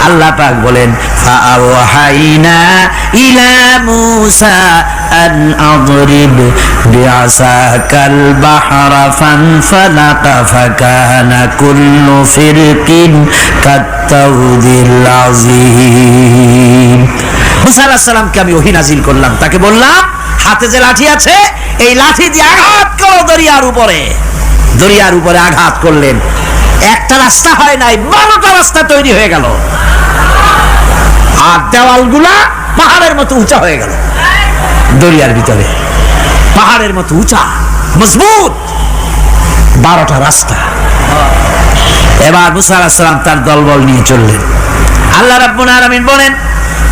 আল্লাহ পাক বলেন ফাআওহাইনা ইলা মূসা আন আদরিব বিআসাকাল বাহরা ফানফালাকা ফাকানা কুল্লু ফিরকিন কাত্তাউদিল আযীম। মূসা আলাইহিস সালামকে আমি ওহী নাযিল করলাম, তাকে বললাম হাতে যে লাঠি আছে এই লাঠি দিয়ে আঘাত করো দরিয়ার উপরে। দরিয়ার উপরে আঘাত করলেন, একটা রাস্তা হয় নাই, 12টা রাস্তা তৈরি হয়ে গেল, আর দেওয়ালগুলা পাহাড়ের মতো উঁচা হয়ে গেল। দরিয়ার ভিতরে পাহাড়ের মতো উঁচা মজবুত 12টা রাস্তা। এবার মূসা আলাইহিস সালাম তার দলবল নিয়ে চললেন। আল্লাহ রাব্বুল আলামিন বলেন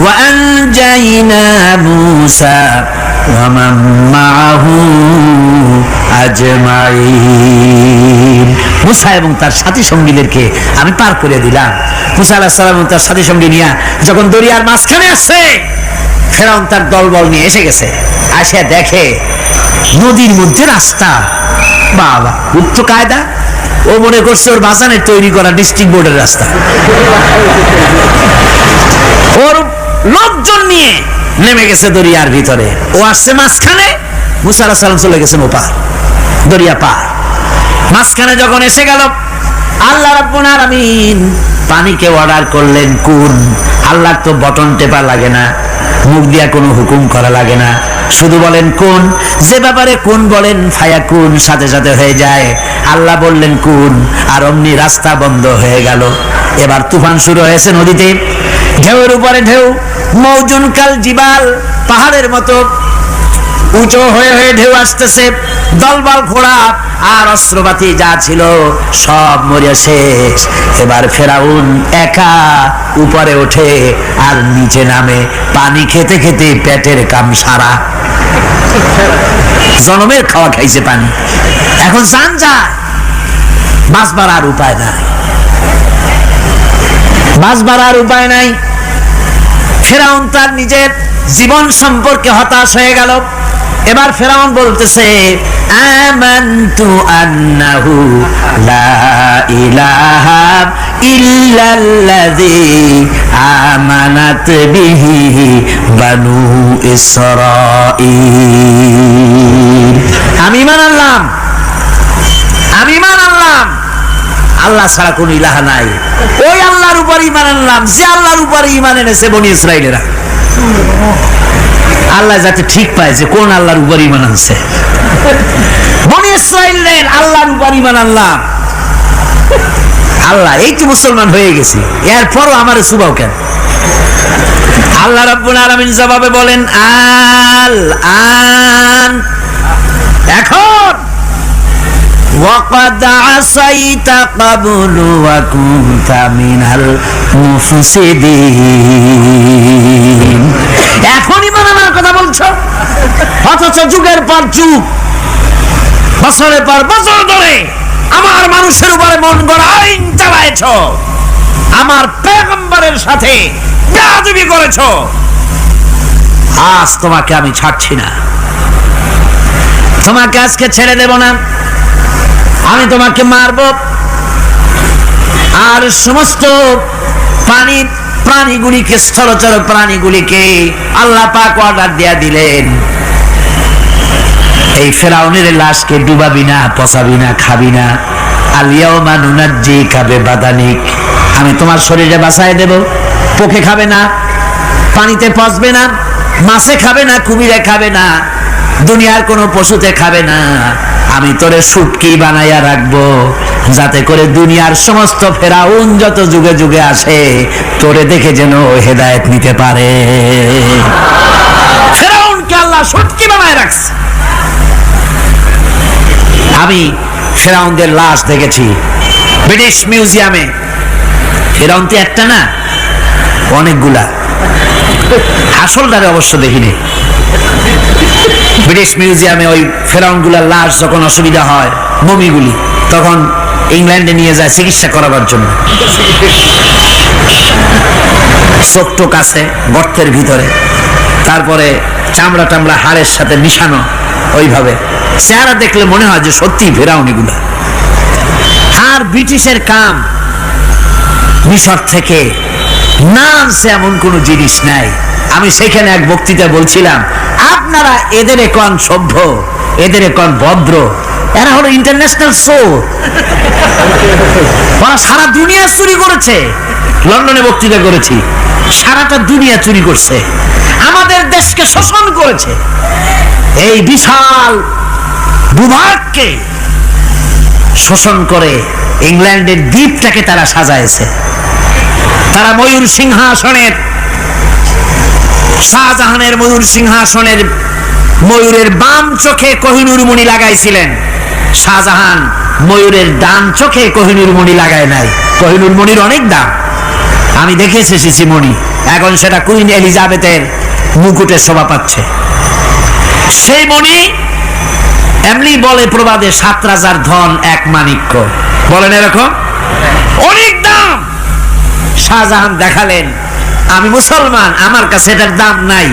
وأنجينا موسى ومن معه أجمعين। মুসা এবং তার সাথী সঙ্গীদেরকে আমি পার করে দিলাম। মুসা আলাইহিস সালাম এবং তার সাথী সঙ্গী নিয়ে যখন দরিয়ার মাঝখানে আসছে, ফেরাউন তার দলবল নিয়ে এসে গেছে। আসে দেখে নদীর মধ্যে রাস্তা। বাবা, উচ্চ কায়দা। ও মনে করছে ওর বাজানের তৈরি করা ডিস্ট্রিক্ট বোর্ডের রাস্তা। ওর লোকজন নিয়ে নেমে গেছে দরিয়ার ভিতরে, ও আসছে মাঝখানে, মুসা আলাইহিস সালাম চলে গেছেন ওপার, দরিয়া পার। মাঝখানে যখন এসে গেল, আল্লাহ রাব্বুল আলামিন পানিকে অর্ডার করলেন কুন। আল্লাহর তো বটন টেপা লাগে না, মুখ দিয়া কোনো হুকুম করা লাগে না, শুধু বলেন কুন। যে ব্যাপারে কুন বলেন ফায়াকুন, সাথে সাথে হয়ে যায়। আল্লাহ বললেন কুন, আর অমনি রাস্তা বন্ধ হয়ে গেল। এবার তুফান শুরু হয়েছে নদীতে, ঢেউয়ের উপরে ঢেউ, মৌজুন কাল জিবাল, পাহাড়ের মতো উঁচু হয়ে হয়ে ঢেউ আসতেছে। দলবল ঘোড়া আর অস্ত্রপাতি যা ছিল সব মরে শেষ। এবার ফেরাউন একা উপরে ওঠে আর নিচে নামে, পানি খেতে খেতে পেটের কাম সারা। জনমের খাওয়া খাইছে পানি, এখন জান যায়, বাঁচবার আর উপায় নাই, বাঁচবার আর উপায় নাই। ফেরাউন তার নিজের জীবন সম্পর্কে হতাশ হয়ে গেল। এবার ফেরাউন বলতেছে আমানতু আন্নাহু লা ইলাহা ইল্লাল্লাযী আমানাত বিহি বানু ইসরাঈল। আমি ঈমান আনলাম, আমি ঈমান আনলাম আল্লাহ ছাড়া কোন ইলাহা নাই। ওই আল্লাহর উপর ঈমান আনলাম যে আল্লাহর উপর ঈমান এনেছে বনি ইসরাঈলেরা। আল্লাহ যাতে ঠিক পায় যে কোন আল্লাহর উপর ঈমান আনছে। বনি ইসরাঈলের আল্লাহর উপর ঈমান আনলাম। আল্লাহ এই তো মুসলমান হয়ে গেছি, এরপরও আমারে সুবাও কেন? আল্লাহ রাব্বুল আলামিন জবাবে বলেন আল আন, এখন وَقَدْ عَصَيْتَ قَبْلُ وَكُنْتَ مِنَ الْمُفْسِدِينَ। এখনই মানার কথা বলছো, অথচ যুগের পর যুগ, বছরের পর বছর ধরে আমার মানুষের উপরে মন গড়া আইন চালাইছো, আমার পয়গম্বরের সাথে বেয়াদবি করেছো। আজ তোমাকে আমি ছাড়ছি না, তোমাকে আজকে ছেড়ে দেব না, আমি তোমাকে মারব। আর সমস্ত প্রাণীগুলিকে, স্থলচর প্রাণীগুলিকে আল্লাহ পাক অর্ডার দিয়া দিলেন, এই ফেরাউনের লাশকে ডুবাবি না, পচাবি না, খাবি না। আল ইয়াউমা নুনাজ্জিকা বিবাদানিক, আমি তোমার শরীরে বাঁচায় দেব। পোকে খাবে না, পানিতে পচবে না, মাছে খাবে না, কুমিরে খাবে না, দুনিয়ার কোনো পশুতে খাবে না। আমি তোরে শুটকি বানাইয়া রাখবো, যাতে করে দুনিয়ার সমস্ত ফেরাউন যত যুগে যুগে আসে তোরে দেখে যেন হেদায়েত নিতে পারে। ফেরাউনকে আল্লাহ শুটকি বানায় রাখছে। আমি ফেরাউনদের লাশ দেখেছি ব্রিটিশ মিউজিয়ামে। ফেরাউন তো একটা না, অনেকগুলা। আসলটারে অবশ্য দেখিনি। ব্রিটিশ মিউজিয়ামে ওই ফেরাউনগুলার লাশ যখন অসুবিধা হয়, মমিগুলি, তখন ইংল্যান্ডে নিয়ে যায় চিকিৎসা করাবার জন্য। চোখ টোক আছে গর্তের ভিতরে, তারপরে চামড়া টামড়া হাড়ের সাথে মিশানো, ওইভাবে চেহারা দেখলে মনে হয় যে সত্যি ফেরাউন এগুলা। আর ব্রিটিশের কাম মিশর থেকে নামছে এমন কোন জিনিস নাই। আমি সেখানে এক বক্তৃতা বলছিলাম, আপনারা এদের কোন সভ্য, এদের কোন ভদ্র, এরা হলো ইন্টারন্যাশনাল শো। ওরা সারা দুনিয়া চুরি করেছে। লন্ডনে বক্তৃতা করেছি, সারাটা দুনিয়া চুরি করছে, আমাদের দেশকে শোষণ করেছে। এই বিশাল ভূভাগকে শোষণ করে ইংল্যান্ডের দ্বীপটাকে তারা সাজাইছে। তারা ময়ূর সিংহাসনের, শাহজাহানের ময়ূর সিংহাসনের ময়ূরের বাম চোখে কোহিনূর মণি লাগাইছিলেন। শাহজাহান ময়ূরের ডান চোখে কোহিনূর মণি লাগায় নাই। কোহিনূর মণির অনেক দাম, আমি দেখে এসেছি মণি। এখন সেটা কুইন এলিজাবেথের মুকুটে শোভা পাচ্ছে। সেই মণি এমনি বলে প্রবাদে 7 রাজার ধন 1 মাণিক্য, বলেন এরকম অনেক দাম। শাহজাহান দেখালেন, আমি মুসলমান, আমার কাছে এটার দাম নাই,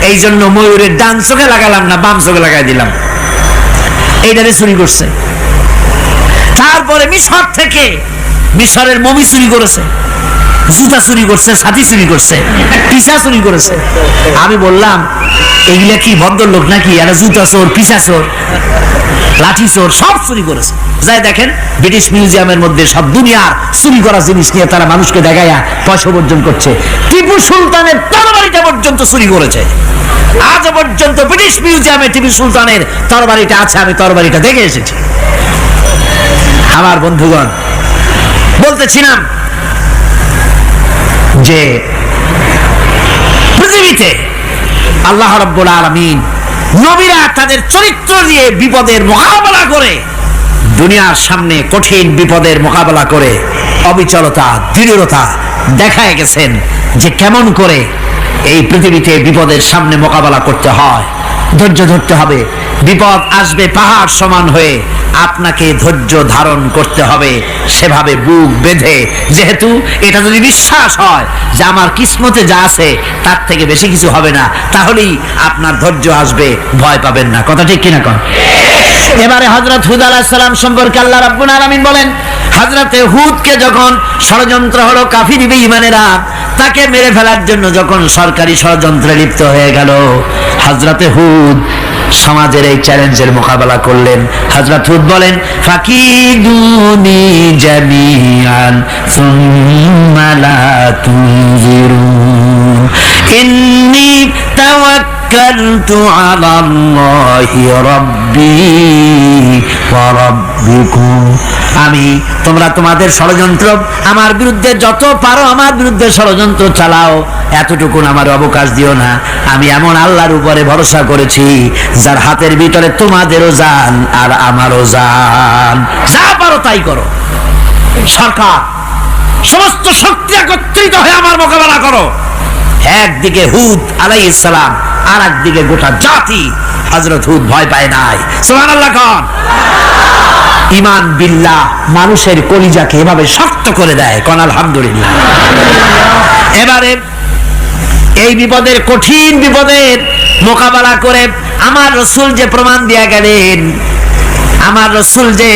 এই জন্য ময়ূরের ডান চোখে লাগালাম না, বাম চোখে লাগাই দিলাম। এইটারে চুরি করছে। তারপরে মিশর থেকে, মিশরের মমি চুরি করেছে, জুতা চুরি করছে, ছাতি চুরি করছে, পিসা চুরি করেছে। আমি বললাম, এগুলা কি ভদ্রলোক নাকি? এরা জুতা চোর, পিসা চোর, লাঠি চোর, সব চুরি করেছে। যাই দেখেন ব্রিটিশ মিউজিয়ামের মধ্যে সব দুনিয়ার চুরি করা জিনিস নিয়ে তারা মানুষকে দেখাইয়া পয়সা অর্জন করছে। টিপু সুলতানের তরবারিটা পর্যন্ত চুরি করেছে। আজ পর্যন্ত ব্রিটিশ মিউজিয়ামে টিপু সুলতানের তরবারিটা আছে, আমি তরবারিটা দেখে এসেছি। আমার বন্ধুগণ, বলতেছিলাম যে পৃথিবীতে আল্লাহ রাব্বুল আলামিন নবীরা তাদের চরিত্র দিয়ে বিপদের মোকাবেলা করে, দুনিয়ার সামনে কঠিন বিপদের মোকাবেলা করে অবিচলতা, দৃঢ়তা দেখায় গেছেন যে কেমন করে এই পৃথিবীতে বিপদের সামনে মোকাবেলা করতে হয়। ধৈর্য ধরতে হবে। বিপদ আসবে পাহাড় সমান হয়ে, আপনাকে ধৈর্য ধারণ করতে হবে সেভাবে বুক বেঁধে। যেহেতু এটা যদি বিশ্বাস হয় যে আমার কিসমতে যা আছে তার থেকে বেশি কিছু হবে না, তাহলেই আপনার ধৈর্য আসবে, ভয় পাবেন না। কথা ঠিক কিনা কন? এবারে হযরত হুদ আলাইহিস সালাম সম্পর্কে আল্লাহ রাব্বুল আলামিন বলেন, হযরতে হুদকে যখন ষড়যন্ত্র হলো, কাফির বেঈমানেরা তাকে মেরে ফেলার জন্য যখন সরকারি ষড়যন্ত্রে লিপ্ত হয়ে গেল, হযরতে হুদ সমাজের এই চ্যালেঞ্জের মোকাবেলা করলেন। হযরত হুদ বলেন, ফাকিদুনি জামিআন সুম্মা লা তুনজিরুন ইন্নী তাওয়াক্কালতু আলাল্লাহি রাব্বি ওয়া রাব্বিকুম। আমি, তোমরা তোমাদের ষড়যন্ত্র আমার বিরুদ্ধে যত পারো আমার বিরুদ্ধে ষড়যন্ত্র চালাও, এতটুকু আমার অবকাশ দিও না। আমি এমন আল্লাহর উপরে ভরসা করেছি যার হাতের ভিতরে তোমাদেরও জান আর আমারও জান। যা পারো তাই করো। সরকার সমস্ত শক্তি একত্রিত হয়ে আমার মোকাবেলা করো। একদিকে হুদ আলাইহিস সালাম, আর একদিকে গোটা জাতি। হযরত হুদ ভয় পায় নাই। সুবহানাল্লাহ কোন? ঈমান বিল্লাহ মানুষের কলিজাকে এভাবে শক্ত করে দেয়। কোন আলহামদুলিল্লাহ। এবারে এই বিপদের, কঠিন বিপদের মোকাবেলা করে আমার রাসূল যে প্রমাণ দিয়া গেলেন, আমার রাসূল যে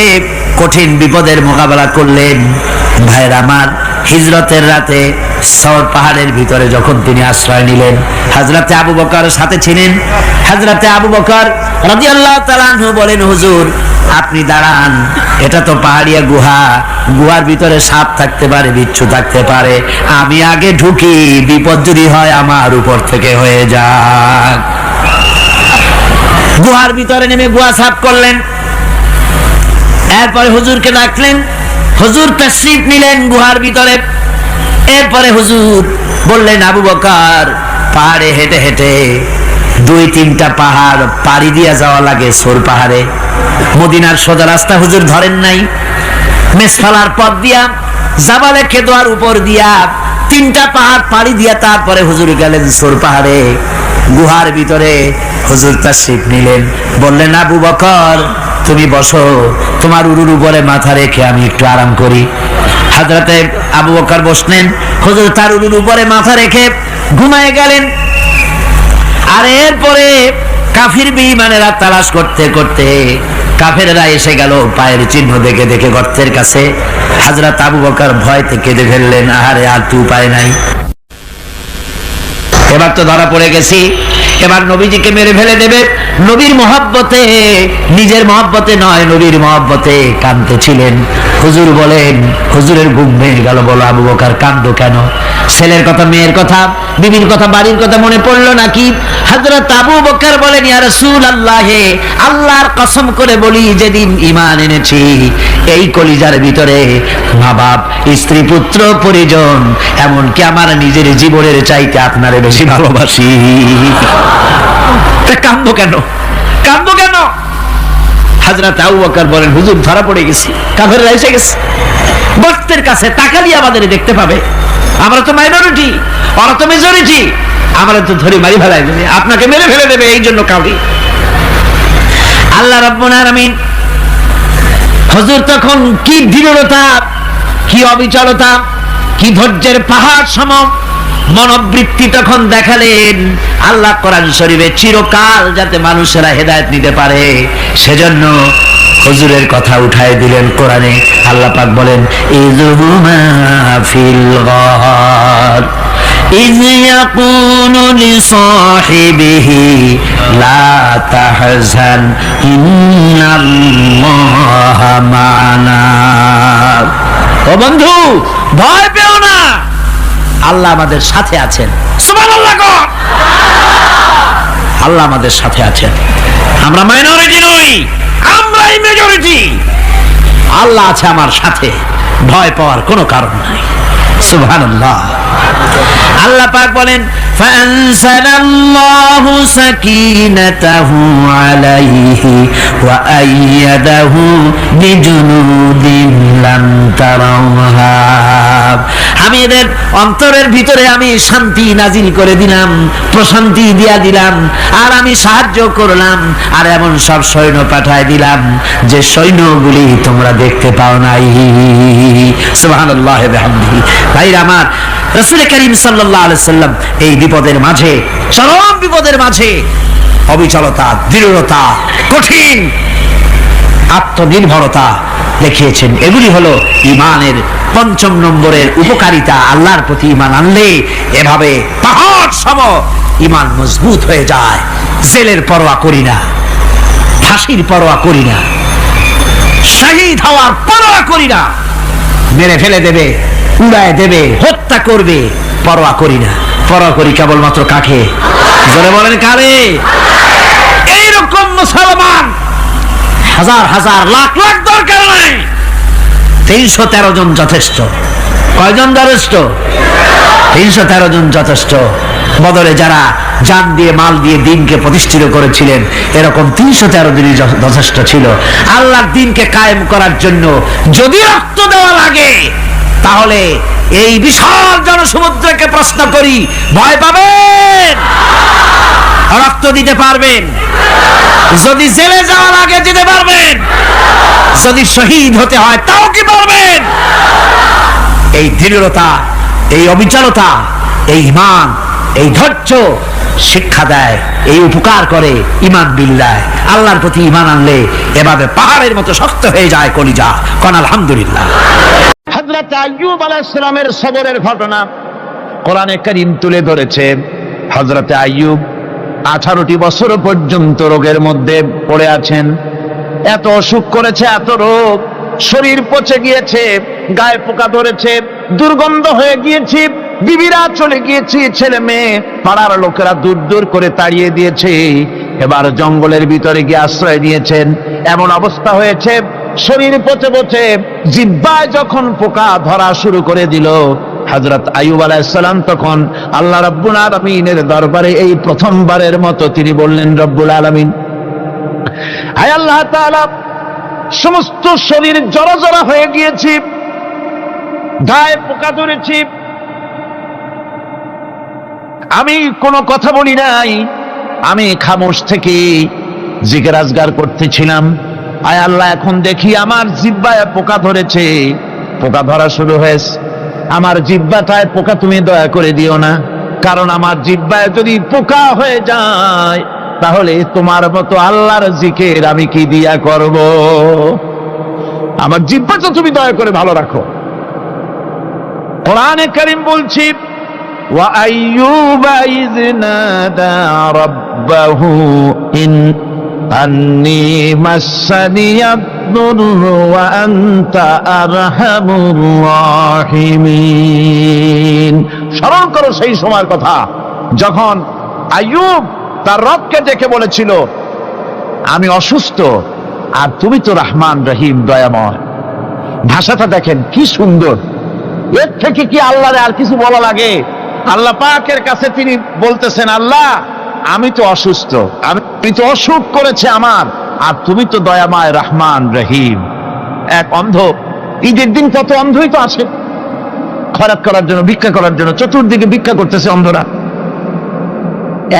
কঠিন বিপদের মোকাবেলা করলেন, ভাইরা আমার, হিজরতের রাতে সওর পাহাড়ের ভিতরে যখন তিনি আশ্রয় নিলেন, হযরতে আবু বকর সাথে ছিলেন। হযরতে আবু বকর রাদিয়াল্লাহু তাআলা আনহু বলেন, হুজুর আপনি দাঁড়ান, এটা তো পাহাড়িয়া গুহা, গুহার ভিতরে সাপ থাকতে পারে, বিচ্ছু থাকতে পারে, আমি আগে ঢুকি, বিপদ যদি হয় আমার উপর থেকে হয়ে যাক। গুহার ভিতরে নেমে গুহা সাফ করলেন। এরপরে হুজুরকে ডাকলেন, হুজুর তাশরীফ নিলেন গুহার ভিতরে। এরপরে হুজুর বললেন, আবু বকর, পাহাড়ে হেঁটে হেঁটে 2-3টা পাহাড় পাড়ি দিয়া যাওয়া লাগে সোর পাহাড়ে। মদিনার সোজা রাস্তা হুজুর ধরেন নাই, মেসফালার পথ দিয়া, জাবালে কেদোয়ার উপর দিয়া 3টা পাহাড় পাড়ি দিয়া তারপরে হুজুর গেলেন সোর পাহাড়ে। গুহার ভিতরে হুজুর তাশরীফ নিলেন। বললেন, আবু বকর তুমি বসো, তোমার উরুর উপরে মাথা রেখে আমি একটু আরাম করি। হযরতে আবু বকর বসলেন, হুজুর তার উরুর উপরে মাথা রেখে ঘুমায় গেলেন। আর এরপরে কাফির বেঈমানেরা তালাশ করতে করতে কাফেররা এসে গেল পায়ের চিহ্ন দেখে দেখে গর্তের কাছে। হযরত আবু বকর ভয়তে কেঁদে ফেললেন, আহারে আর তো উপায় নাই। এবার তো ধরা পড়ে গেছি, এবার নবীজিকে মেরে ফেলে দেবে। নবীর মহব্বতে, নিজের মহব্বতে নয়, নবীর মহব্বতে কাঁদতেছিলেন। হুজুর বলেন, হুজুরের ঘুম ভেঙে গেল। বলো আবু বকর কাঁদো কেন? ছেলের কথা, মেয়ের কথা, বিবির কথা, বাড়ির কথা মনে পড়লো নাকি? হযরত আবু বকর বলেন, ইয়া রাসূলুল্লাহ, আল্লাহর কসম করে বলি, যেদিন ঈমান এনেছি এই কলিজার ভিতরে মা বাপ, স্ত্রী, পুত্র, পরিজন, এমনকি আমার নিজের জীবনের চাইতে আপনারে বেশি ভালোবাসি। কাঁদো কেন? কাঁদো কেন? হযরত আবু বকর বলেন, হুজুর ধরা পড়ে গেছি, কাফেররা এসে গেছে, বক্তের কাছে তাকালি আমাদের দেখতে পাবে। আমরা তো মাইনরিটি, ওরা তো মেজরিটি, আমরা তো ধরে মারি ফেলাই দেবে, আপনাকে মেরে ফেলে দেবে, এই জন্য কাউরি। আল্লাহ রাব্বুল আলামিন, হুজুর তখন কি দৃঢ়তা, কি অবিচলতা, কি ধৈর্যের পাহাড় সম মনোবৃত্তি তখন দেখালেন। আল্লাহ কোরআন শরীফে চিরকাল যাতে মানুষেরা হেদায়েত নিতে পারে, সেজন্য হুজুরের কথা উঠায় দিলেন কোরআনে। আল্লাহ পাক বলেন, ইযহুমা ফিল গার ইয ইয়াকুলু লিসাহিবিহি লা তাহজান ইন্নাল্লাহা মা'ানা। ও বন্ধু, ভয় পেও না, আল্লাহ আমাদের সাথে আছেন। সুবহানাল্লাহ গো, আল্লাহ আমাদের সাথে আছেন। আমরা মাইনরিটি নই, আমরাই মেজরিটি। আল্লাহ আছে আমার সাথে, ভয় পাওয়ার কোনো কারণ নাই। সুবহানাল্লাহ। আল্লাহ পাক বলেন, ফাআনসালাল্লাহু সাকিনাতাহু আলাইহি ওয়া আইয়াদাহু বিজুনুদিন লাম তারাউহা। আমি এদের অন্তরের ভিতরে আমি শান্তি নাজিল করে দিলাম, প্রশান্তি দিয়া দিলাম, আর আমি সাহায্য করলাম, আর এমন সব সৈন্য পাঠায় দিলাম যে সৈন্যগুলি তোমরা দেখতে পাও নাই। সুবহানাল্লাহ ওয়া বিহামদিহি। ভাইরা আমার, রাসূল করিম সাল্লাল্লাহু আলাইহি সাল্লাম এই বিপদের মাঝে, চরম বিপদের মাঝে অবিচলতা, দৃঢ়তা, কঠিন আত্মনির্ভরতা দেখিয়েছেন। এগুলি হলো ঈমানের পঞ্চম নম্বরের উপকারিতা। আল্লাহর প্রতি ঈমান আনলে এভাবে পাহাড় সম ঈমান মজবুত হয়ে যায়। জেলের পরোয়া করি না, ফাঁসির পরোয়া করি না, শহীদ হওয়ার পরোয়া করি না, মেরে ফেলে দেবে, উড়ায় দেবে, হত্যা করবে, পরোয়া করি না। পরোয়া করি কেবলমাত্র কাকে? জোরে বলেন কারে? এইরকম মুসলমান হাজার হাজার লাখ লাখ দরকার নাই, 313 জন যথেষ্ট। কয়জন যথেষ্ট? 313 জন যথেষ্ট। বদরে যারা জান দিয়ে, মাল দিয়ে দ্বীনকে প্রতিষ্ঠিত করেছিলেন, এরকম 313 জনই যথেষ্ট ছিল। আল্লাহর দ্বীনকে কায়েম করার জন্য যদি রক্ত দেওয়া লাগে, তাহলে এই বিশাল জনসমুদ্রকে প্রশ্ন করি, ভয় পাবেন? রক্ত দিতে পারবেন? যদি জেলে যাওয়া লাগে যেতে পারবেন? যদি শহীদ হতে হয় তাও কি পারবেন? এই দৃঢ়তা, এই অবিচলতা, এই ঈমান, এই ধৈর্য শিক্ষা দেয়, এই উপকার করে ঈমান বিল্লাহ। আল্লাহর প্রতি ঈমান আনলে এভাবে পাহাড়ের মতো শক্ত হয়ে যায় কলিজা। কোন আলহামদুলিল্লাহ। হযরত আইয়ুব আলাইহিস সালামের সবরের ঘটনা কোরআনে কারীম তুলে ধরেছে। হযরত আইয়ুব 18টি বছর পর্যন্ত রোগের মধ্যে পড়ে আছেন। এত অসুখ করেছে, এত রোগ, শরীর পচে গিয়েছে, গায়ে পোকা ধরেছে, দুর্গন্ধ হয়ে গিয়েছে, বিবিরা চলে গিয়েছে, ছেলে মেয়ে পাড়ার লোকেরা দূর দূর করে তাড়িয়ে দিয়েছে। এবার জঙ্গলের ভিতরে গিয়ে আশ্রয় নিয়েছেন। এমন অবস্থা হয়েছে, শরীর পচে পচে জিহ্বায় যখন পোকা ধরা শুরু করে দিল, হযরত আইয়ুব আলাইহিস সালাম তখন আল্লাহ রাব্বুল আলামিনের দরবারে এই প্রথমবারের মতো তিনি বললেন, রব্বুল আলামিন, হায় আল্লাহ তাআলা, সমস্ত শরীর জড়জড়া হয়ে গিয়েছে, গায়ে পোকা ধরেছে, আমি কোনো কথা বলি নাই, আমি খামোশ থেকে জিকির আজগার করতেছিলাম। আয় আল্লাহ, এখন দেখি আমার জিহ্বায় পোকা ধরেছে, পোকা ধরা শুরু হয়েছে। আমার জিহ্বাটায় পোকা তুমি দয়া করে দিও না, কারণ আমার জিহ্বায় যদি পোকা হয়ে যায় তাহলে তোমার মতো আল্লাহর জিকির আমি কি দিয়া করব? আমার জিহ্বাটা তুমি দয়া করে ভালো রাখো। কোরআনে কারীম বলছি, وأيوب إذ نادى ربه أني مسني الضر وأنت أرحم الراحمين। স্মরণ করো সেই সময়ের কথা যখন আইয়ুব তার রবকে ডেকে বলেছিল, আমি অসুস্থ আর তুমি তো রহমান রহিম দয়াময়। ভাষাটা দেখেন কি সুন্দর, এর থেকে কি আল্লাহরে আর কিছু বলা লাগে? আল্লাহ পাকের কাছে তিনি বলতেছেন, আল্লাহ আমি তো অসুস্থ, আমি তো অসুখ করেছে আমার, আর তুমি তো দয়াময় রহমান রহিম। এক অন্ধ, ঈদের দিন কত অন্ধই তো আসে খয়রাত করার জন্য, ভিক্ষা করার জন্য, চতুর্দিকে ভিক্ষা করতেছে অন্ধরা।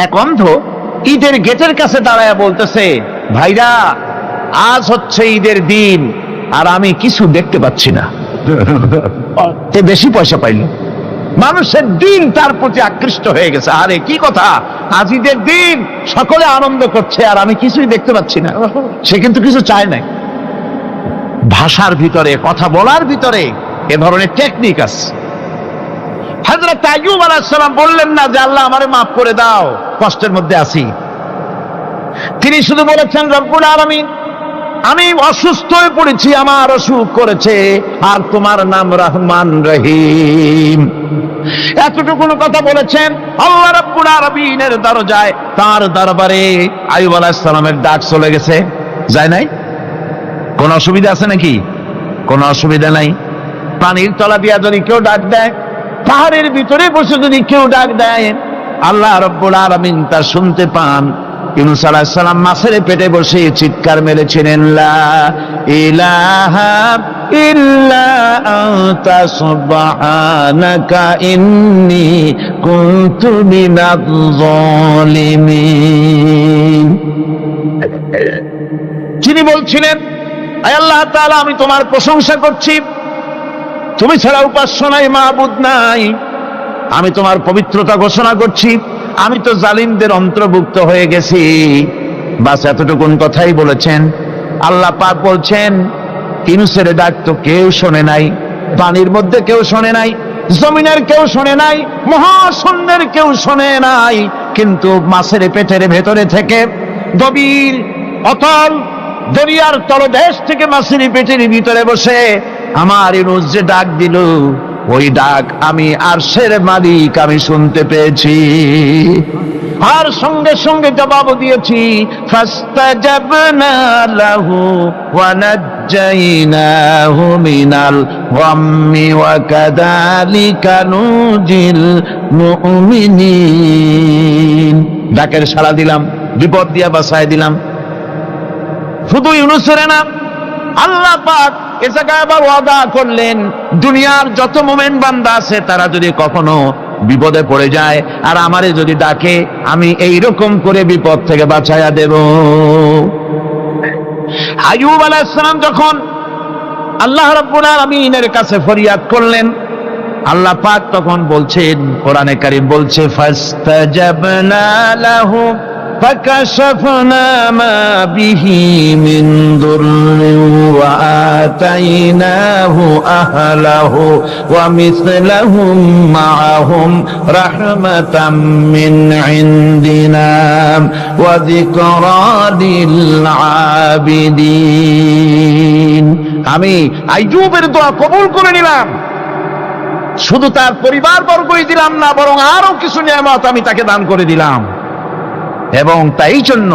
এক অন্ধ ঈদের গেটের কাছে দাঁড়ায় বলতেছে, ভাইরা আজ হচ্ছে ঈদের দিন আর আমি কিছু দেখতে পাচ্ছি না। তে বেশি পয়সা পাইল, মানুষের দিন তার প্রতি আকৃষ্ট হয়ে গেছে। আরে কি কথা, আজ ঈদের দিন, সকলে আনন্দ করছে আর আমি কিছুই দেখতে পাচ্ছি না। সে কিন্তু কিছু চায় নাই। ভাষার ভিতরে, কথা বলার ভিতরে এ ধরনের টেকনিক আছে। হযরত আইয়ুব আলাইহিস সালাম বললেন না যে আল্লাহ আমারে মাফ করে দাও, কষ্টের মধ্যে আছি। তিনি শুধু বলেছেন, রব্বুল আলামিন আমি অসুস্থ হয়ে পড়েছি, আমার অসুখ করেছে, আর তোমার নাম রহমান রহিম। এতটুকু কথা বলেছেন। আল্লাহ রাব্বুল আলামিনের দরজায়, তার দরবারে আইয়ুব আলাইহিস সালামের ডাক চলে গেছে। যায় নাই? কোন অসুবিধা আছে নাকি? কোন অসুবিধা নাই। পানির তলা দিয়া যদি কেউ ডাক দেয়, পাহাড়ের ভিতরে বসে যদি কেউ ডাক দেয়, আল্লাহ রাব্বুল আলামিন তা শুনতে পান। ইউনূস আলাইহিস সালাম মাছের পেটে বসে চিৎকার মেরেছিলেন, লা ইলাহা ইল্লা আনতা সুবহানাকা ইন্নী কুনতু মিনাজ জালিমিন। যিনি বলছিলেন, আয় আল্লাহ তাআলা আমি তোমার প্রশংসা করছি, তুমি ছাড়া উপাস্য নাই, মাবুদ নাই, আমি তোমার পবিত্রতা ঘোষণা করছি, আমি তো জালিমদের অন্তর্ভুক্ত হয়ে গেছি। বাস এতটুকুন কথাই বলেছেন। আল্লাহ পাক বলছেন, ইউনূসের ডাক তো কেউ শোনে নাই, পানির মধ্যে কেউ শোনে নাই, জমিনের কেউ শোনে নাই, মহাশূন্যের কেউ শোনে নাই, কিন্তু মাছের পেটের ভেতরে থেকে, গভীর অতল দরিয়ার তলদেশ থেকে মাছের পেটের ভিতরে বসে আমার ইউনূস যে ডাক দিল, ওই ডাক আমি আরশের মালিক আমি শুনতে পেয়েছি, আর সঙ্গে সঙ্গে জবাব দিয়েছি। ফাস্তাজাবনা লাহু ওয়া নাজ্জাইনাহু মিনাল গাম্মি ওয়া কাযালিকা নুজিল মুমিনিন। ডাকের সাড়া দিলাম, বিপদ দিয়া বাঁচায় দিলাম। শুধু ইউনূসের না, আল্লাহ পাক এ জায়গায় আবার ওয়াদা করলেন, দুনিয়ার যত মুমিন বান্দা আছে তারা যদি কখনো বিপদে পড়ে যায় আর আমারে যদি ডাকে, আমি এইরকম করে বিপদ থেকে বাঁচাইয়া দেব। আইয়ুব আলাইহিস সালাম যখন আল্লাহ রাব্বুল আলামিনের কাছে ফরিয়াদ করলেন, আল্লাহ পাক তখন বলছেন, কোরআনে কারীম বলছে, ফাস্তাজাবনা লাহু فكشفنا ما به من ضر وآتيناه أهله ومثلهم معهم رحمة من عندنا وذكرى للعابدين। আমি আইয়ুবের দোয়া কবুল করে নিলাম, শুধু তার পরিবার বর্গই দিলাম না, বরং আরো কিছু নিয়ামত আমি তাকে দান করে দিলাম। এবং তাই জন্য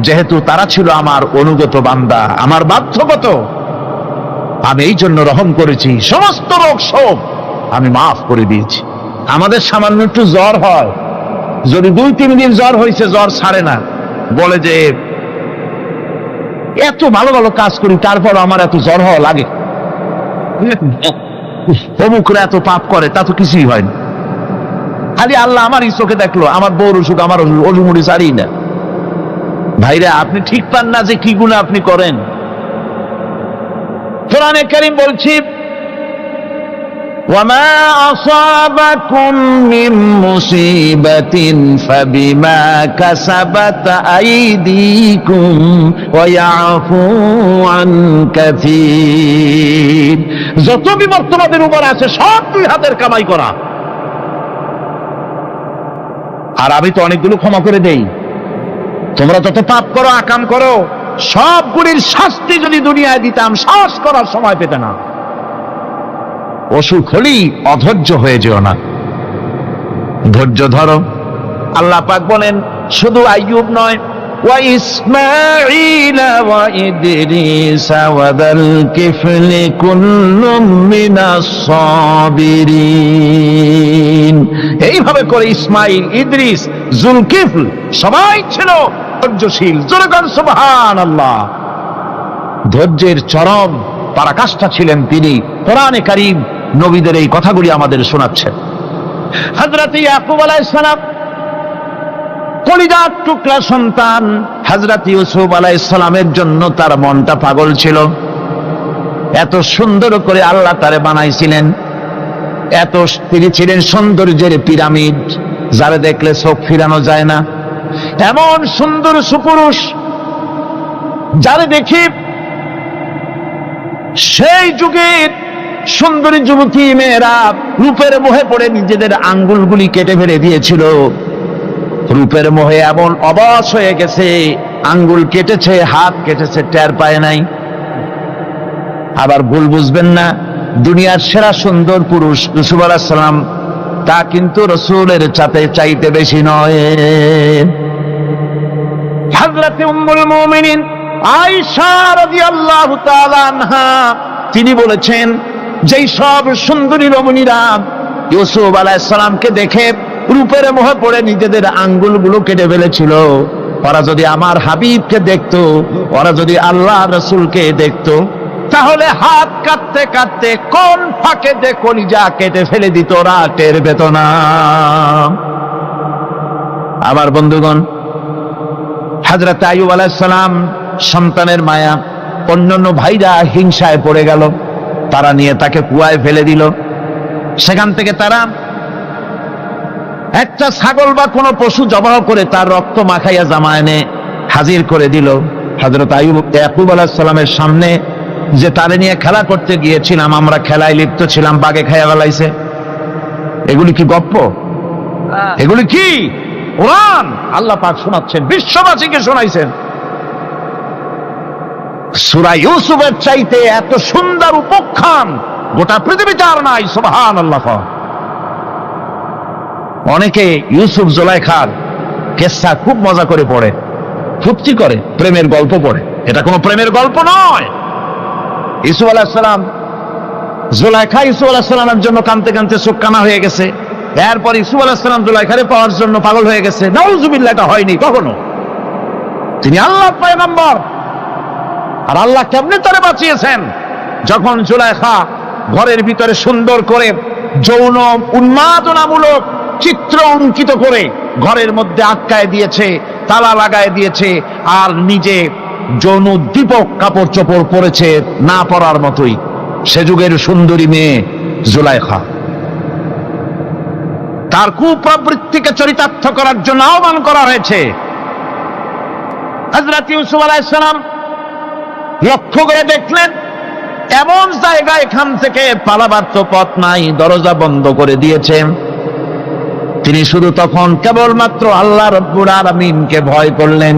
যেহেতু তারা ছিল আমার অনুগত বান্দা, আমার বাধ্যগত, আমি এই জন্য রহম করেছি, সমস্ত রোগ শোক আমি মাফ করে দিয়েছি। আমাদের সামান্য একটু জ্বর হয়, যদি 2-3 দিন জ্বর হয়েছে, জ্বর ছাড়ে না, বলে যে এত ভালো ভালো কাজ করি তারপর আমার এত জ্বর হওয়া লাগে, অমুকরা এত পাপ করে, তা তো কিছুই হয় না। খালি আল্লাহ আমার চোখে দেখলো, আমার বউর অসুখ, আমার অজুমুড়ি ছাড়ি না। ভাইরা, আপনি ঠিক পান না যে কি গুনাহ আপনি করেন। কোরআনে কারীম বলছি, ওয়ামা আসাবাকুম মিন মুসিবাতিন ফাবিমা কাসাবাত আইদিকুম ওয়া ইয়াফু আন কাসীর। যত বিপদ তোমাদের উপর আছে সব দুই হাতের কামাই করা। আর আমি তো অনেকগুলো ক্ষমা করে দেই। তোমরা যত পাপ করো, আকাম করো, সবগুলির শাস্তি যদি দুনিয়ায় দিতাম, শ্বাস করার সময় পেতে না। অসুখ হলেই অধৈর্য হয়ে যেও না, ধৈর্য ধরো। আল্লাহ পাক বলেন শুধু আইয়ুব নয়, ওয়া ইসমাঈল ওয়া ইদরিস ওয়া যাল কিফলি কুল্লুম মিনাস সাবিরিন। এইভাবে করে ইসমাঈল, ইদ্রিস, জুলকিফল সবাই ছিল ধৈর্যশীল। জোরে বলেন সুবহানাল্লাহ। ধৈর্যের চরম পরাকাষ্ঠা ছিলেন তিনি। কোরআনে কারীম নবীদের এই কথাগুলি আমাদের শোনাচ্ছেন। হযরত ইয়াকুব আলাইহিস সালাম কলিজার টুকরা সন্তান হযরত ইউসুফ আলাইহিস সালামের জন্য তার মনটা পাগল ছিল। এত সুন্দর করে আল্লাহ তারে বানাইছিলেন, এত তিনি ছিলেন সৌন্দর্যের পিরামিড, যারে দেখলে চোখ ফিরানো যায় না। এমন সুন্দর সুপুরুষ, যারে দেখি সেই যুগের সুন্দরী যুবতী মেয়েরা রূপের মোহে পড়ে নিজেদের আঙ্গুলগুলি কেটে ফেলে দিয়েছিল। রূপের মোহে এমন অবশ হয়ে গেছে, আঙ্গুল কেটেছে, হাত কেটেছে, টের পায় নাই। আবার ভুল বুঝবেন না, দুনিয়ার সেরা সুন্দর পুরুষ ইউসুফ আলাইহিস সালাম, তা কিন্তু রাসূলের চাইতে বেশি নয়। হযরত উম্মুল মুমিনিন আয়েশা রাদিয়াল্লাহু তাআলা আনহা তিনি বলেছেন, যেই সব সুন্দরী রমণীরা ইউসুফ আলাইহিস সালামকে দেখে রূপের মোহে পড়ে নিজেদের আঙ্গুলগুলো কেটে ফেলেছিল, ওরা যদি আমার হাবিবকে দেখতো, ওরা যদি আল্লাহ রাসূলকে দেখতো, তাহলে হাত কাটতে কাটতে কোন ফাঁকে যে কলিজা কেটে ফেলে দিত, ওরা টের পেত না। আবার বন্ধুগণ, হযরত আইয়ুব আলাইহিস সালাম সন্তানের মায়া, অন্যান্য ভাইরা হিংসায় পড়ে গেল, তারা নিয়ে তাকে কুয়ায় ফেলে দিল। সেখান থেকে তারা একটা ছাগল বা কোনো পশু জবাহ করে তার রক্ত মাখাইয়া জামা এনে হাজির করে দিল। হযরত আইয়ুব ইয়াকুব আলাইহিস সালামের সামনে যে তারে নিয়ে খেলা করতে গিয়েছিলাম, আমরা খেলায় লিপ্ত ছিলাম, বাগে খাইয়া ফেলাইছে। এগুলি কি গপ্প? এগুলি কি কোরআন? আল্লাহ পাক শোনাচ্ছেন, বিশ্ববাসীকে শোনাইছেন। সূরা ইউসুফের চাইতে এত সুন্দর উপাখ্যান গোটা পৃথিবীতে আর নাই। সুবহানাল্লাহ। অনেকে ইউসুফ জুলাইখার কিসসা খুব মজা করে পড়ে, ফুর্তি করে, প্রেমের গল্প পড়ে। এটা কোনো প্রেমের গল্প নয়। ইউসুফ আলাইহিস সালাম, জুলাইখা ইউসুফ আলাইহিস সালামের জন্য কাঁদতে কাঁদতে চোখ কানা হয়ে গেছে। এরপর ইউসুফ আলাইহিস সালাম জুলাইখারে পাওয়ার জন্য পাগল হয়ে গেছে। নাউজুবিল্লাহ, এটা হয়নি কখনো। তিনি আল্লাহর পয়গম্বর, আর আল্লাহ কেমনে তারে বাঁচিয়েছেন? যখন জুলাইখা ঘরের ভিতরে সুন্দর করে যৌন উন্মাদনামূলক চিত্র অঙ্কিত করে ঘরের মধ্যে আটকায় দিয়েছে, তালা লাগায় দিয়েছে, আর নিজে যৌন উদ্দীপক কাপড় চোপড় পরেছে না পরার মতোই। সে যুগের সুন্দরী মেয়ে জুলাইখা। তার কুপ্রবৃত্তিকে চরিতার্থ করার জন্য আহ্বান করা হয়েছে। হযরত ইউসুফ আলাইহিস সালাম লক্ষ্য করে দেখলেন এমন জায়গা, এখান থেকে পালাবার তো পথ নাই, দরজা বন্ধ করে দিয়েছে। তিনি শুধু তখন কেবলমাত্র আল্লাহ রাব্বুল আলামিনকে ভয় করলেন।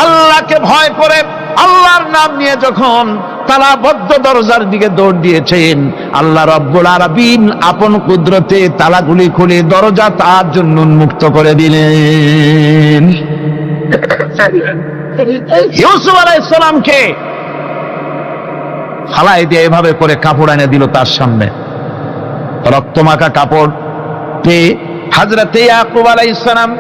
আল্লাহকে ভয় করে আল্লাহর নাম নিয়ে যখন তালাবদ্ধ দরজার দিকে দৌড় দিয়েছেন, আল্লাহ রাব্বুল আলামিন আপন কুদরতে তালাগুলি খুলে দরজা তার জন্য উন্মুক্ত করে দিলেন। ইউসুফ আলাইহিস সালামকে ফালাই দিয়ে এভাবে করে কাপড় এনে দিল তার সামনে, রক্তমাখা কাপড় পেয়ে হযরত ইয়াকুব আলাইহিস সালাম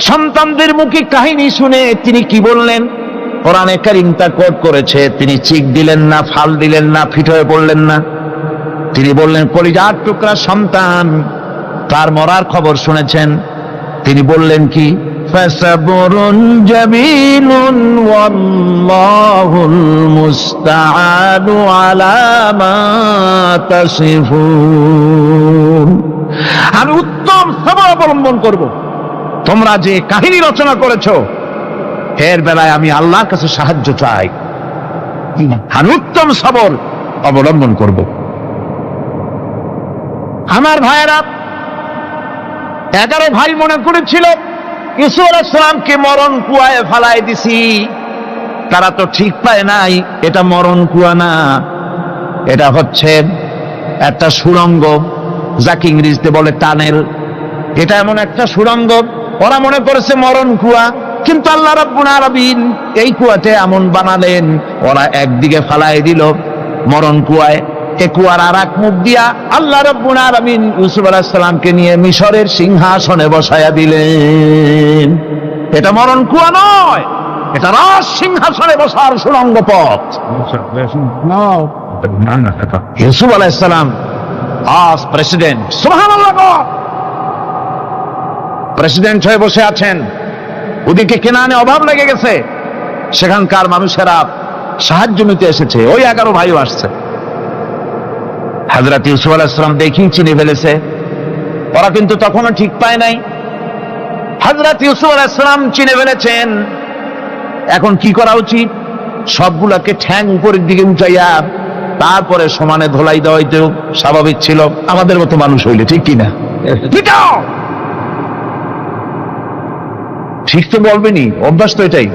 সন্তানদের মুখে কাহিনী শুনে তিনি কি বললেন? কোরআনে কারীম তা কোট করেছে। তিনি চিক দিলেন না, ফাল দিলেন না, ফিট হয়ে পড়লেন না। তিনি বললেন, কলিজার টুকরা সন্তান, তার মরার খবর শুনেছেন। তিনি বললেন কি? ফাসাবরুন জামিলুন ওয়াল্লাহুল মুস্তাআনু আলা মা তাসিফুন। আমি উত্তম সবর অবলম্বন করব। তোমরা যে কাহিনী রচনা করেছো এর বেলায় আমি আল্লাহর কাছে সাহায্য চাই। আমি উত্তম সবর অবলম্বন করব। আমার ভাইয়েরা, 11 ভাই মনে করেছিল ইউসুফ আলাইহিস সালামকে মরণ কুয়ায় ফালাই দিছি, তারা তো ঠিক পায় নাই এটা মরণ কুয়া না, এটা হচ্ছে একটা সুড়ঙ্গ, যাকে ইংরেজিতে বলে টানেল। এটা এমন একটা সুড়ঙ্গ, ওরা মনে করেছে মরণ কুয়া, কিন্তু আল্লাহ রাব্বুল আলামিন এই কুয়াতে এমন বানালেন, ওরা একদিকে ফালাই দিল মরণ কুয়ায়, এ কুয়ার আর এক মুখ দিয়া আল্লাহ রাব্বুল আলামিন ইউসুফ আলাইহিস সালামকে নিয়ে মিশরের সিংহাসনে বসায়া দিলেন। এটা মরণ কুয়া নয়, এটা রাজ সিংহাসনে বসার সুড়ঙ্গ পথ। ইউসুফ আলাইহিস সালাম আজ প্রেসিডেন্ট, সুবহানাল্লাহ, প্রেসিডেন্ট হয়ে বসে আছেন। ওদিকে কেনানে অভাব লেগে গেছে, সেখানকার মানুষেরা সাহায্য নিতে এসেছে, ওই 11 ভাইও আসছে। হযরত ইউসুফ আলাইহিস সালাম দেখি চিনে ফেলেছে, ওরা কিন্তু তখনও ঠিক পায় নাই। হযরত ইউসুফ আলাইহিস সালাম চিনে ফেলেছেন, এখন কি করা উচিত? সবগুলাকে ঠ্যাং উপরের দিকে উঠাইয়া তারপরে সমানে ধোলাই দেওয়াইতেও স্বাভাবিক ছিল, আমাদের মতো মানুষ হইলে, ঠিক কিনা? ঠিক তো বলবেনি, অভ্যাস তো এটাই।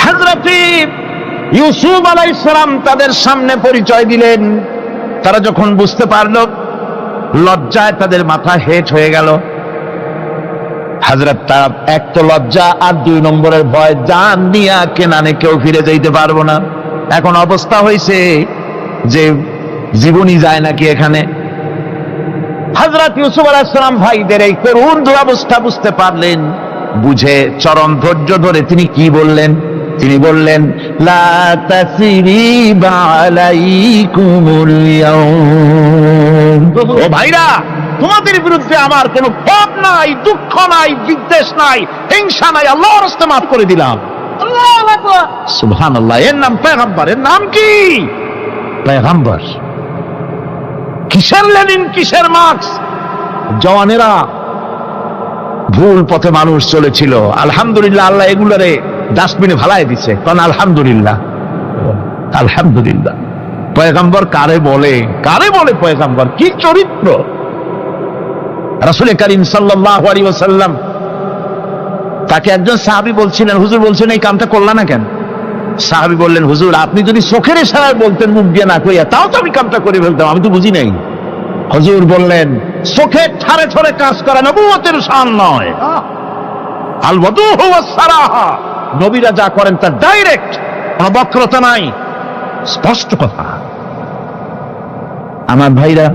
হযরত ইউসুফ আলাইহিস সালাম তাদের সামনে পরিচয় দিলেন। তারা যখন বুঝতে পারলো, লজ্জায় তাদের মাথা হেট হয়ে গেল। হযরত তার এক তো লজ্জা, আর 2 নম্বরের ভয়, জান নিয়া কেনানে কেউ ফিরে যাইতে পারবো না। এখন অবস্থা হয়েছে যে জীবনই যায় নাকি এখানে। হযরত ইউসুফ আলাইহিস সালাম ভাইদের এই করুণ দুরবস্থা বুঝতে পারলেন, বুঝে চরম ধৈর্য ধরে তিনি কি বললেন? তিনি বললেন, লা তাসরিবা আলাইকুমুল ইয়াউম। ও ভাইরা, তোমাদের বিরুদ্ধে আমার কোনো পাপ নাই, দুঃখ নাই, বিদ্বেষ নাই, হিংসা নাই, আল্লাহর রাস্তে মাফ করে দিলাম। আল্লাহু আকবার, সুবহানাল্লাহ। এর নাম পয়গম্বর। এর নাম কি? পয়গম্বর। কিসের লেনিন, কিসের মার্কস? জওয়ানেরা, ভুল পথে মানুষ চলেছিল, আলহামদুলিল্লাহ আল্লাহ এগুলারে ডাস্টবিনে ফালাই দিছে, কারণ আলহামদুলিল্লাহ, আলহামদুলিল্লাহ। পয়গম্বর কারে বলে? কারে বলে পয়গম্বর? কি চরিত্র! রাসূল করিম সাল্লাল্লাহু আলাইহি ওয়াসাল্লাম, তাকে একজন সাহাবী বলছিলেন, হুজুর বলছেন এই কামটা করলা না কেন? সাহাবী বললেন, হুজুর আপনি যদি চোখের ইশারায় বলতেন মুখ দিয়ে না কইয়া, তাও তো আমি কামটা করে ফেলতাম, আমি তো বুঝি নাই। হুজুর বললেন, চোখের ঠারে ঠারে কাজ করা নবুয়তের শান নয়। আল ওয়াদুহু ওয়াস সারাহা, নবীরা যা করেন তা ডাইরেক্ট, কোনো বক্রতা নাই, স্পষ্ট কথা। আমার ভাইরা,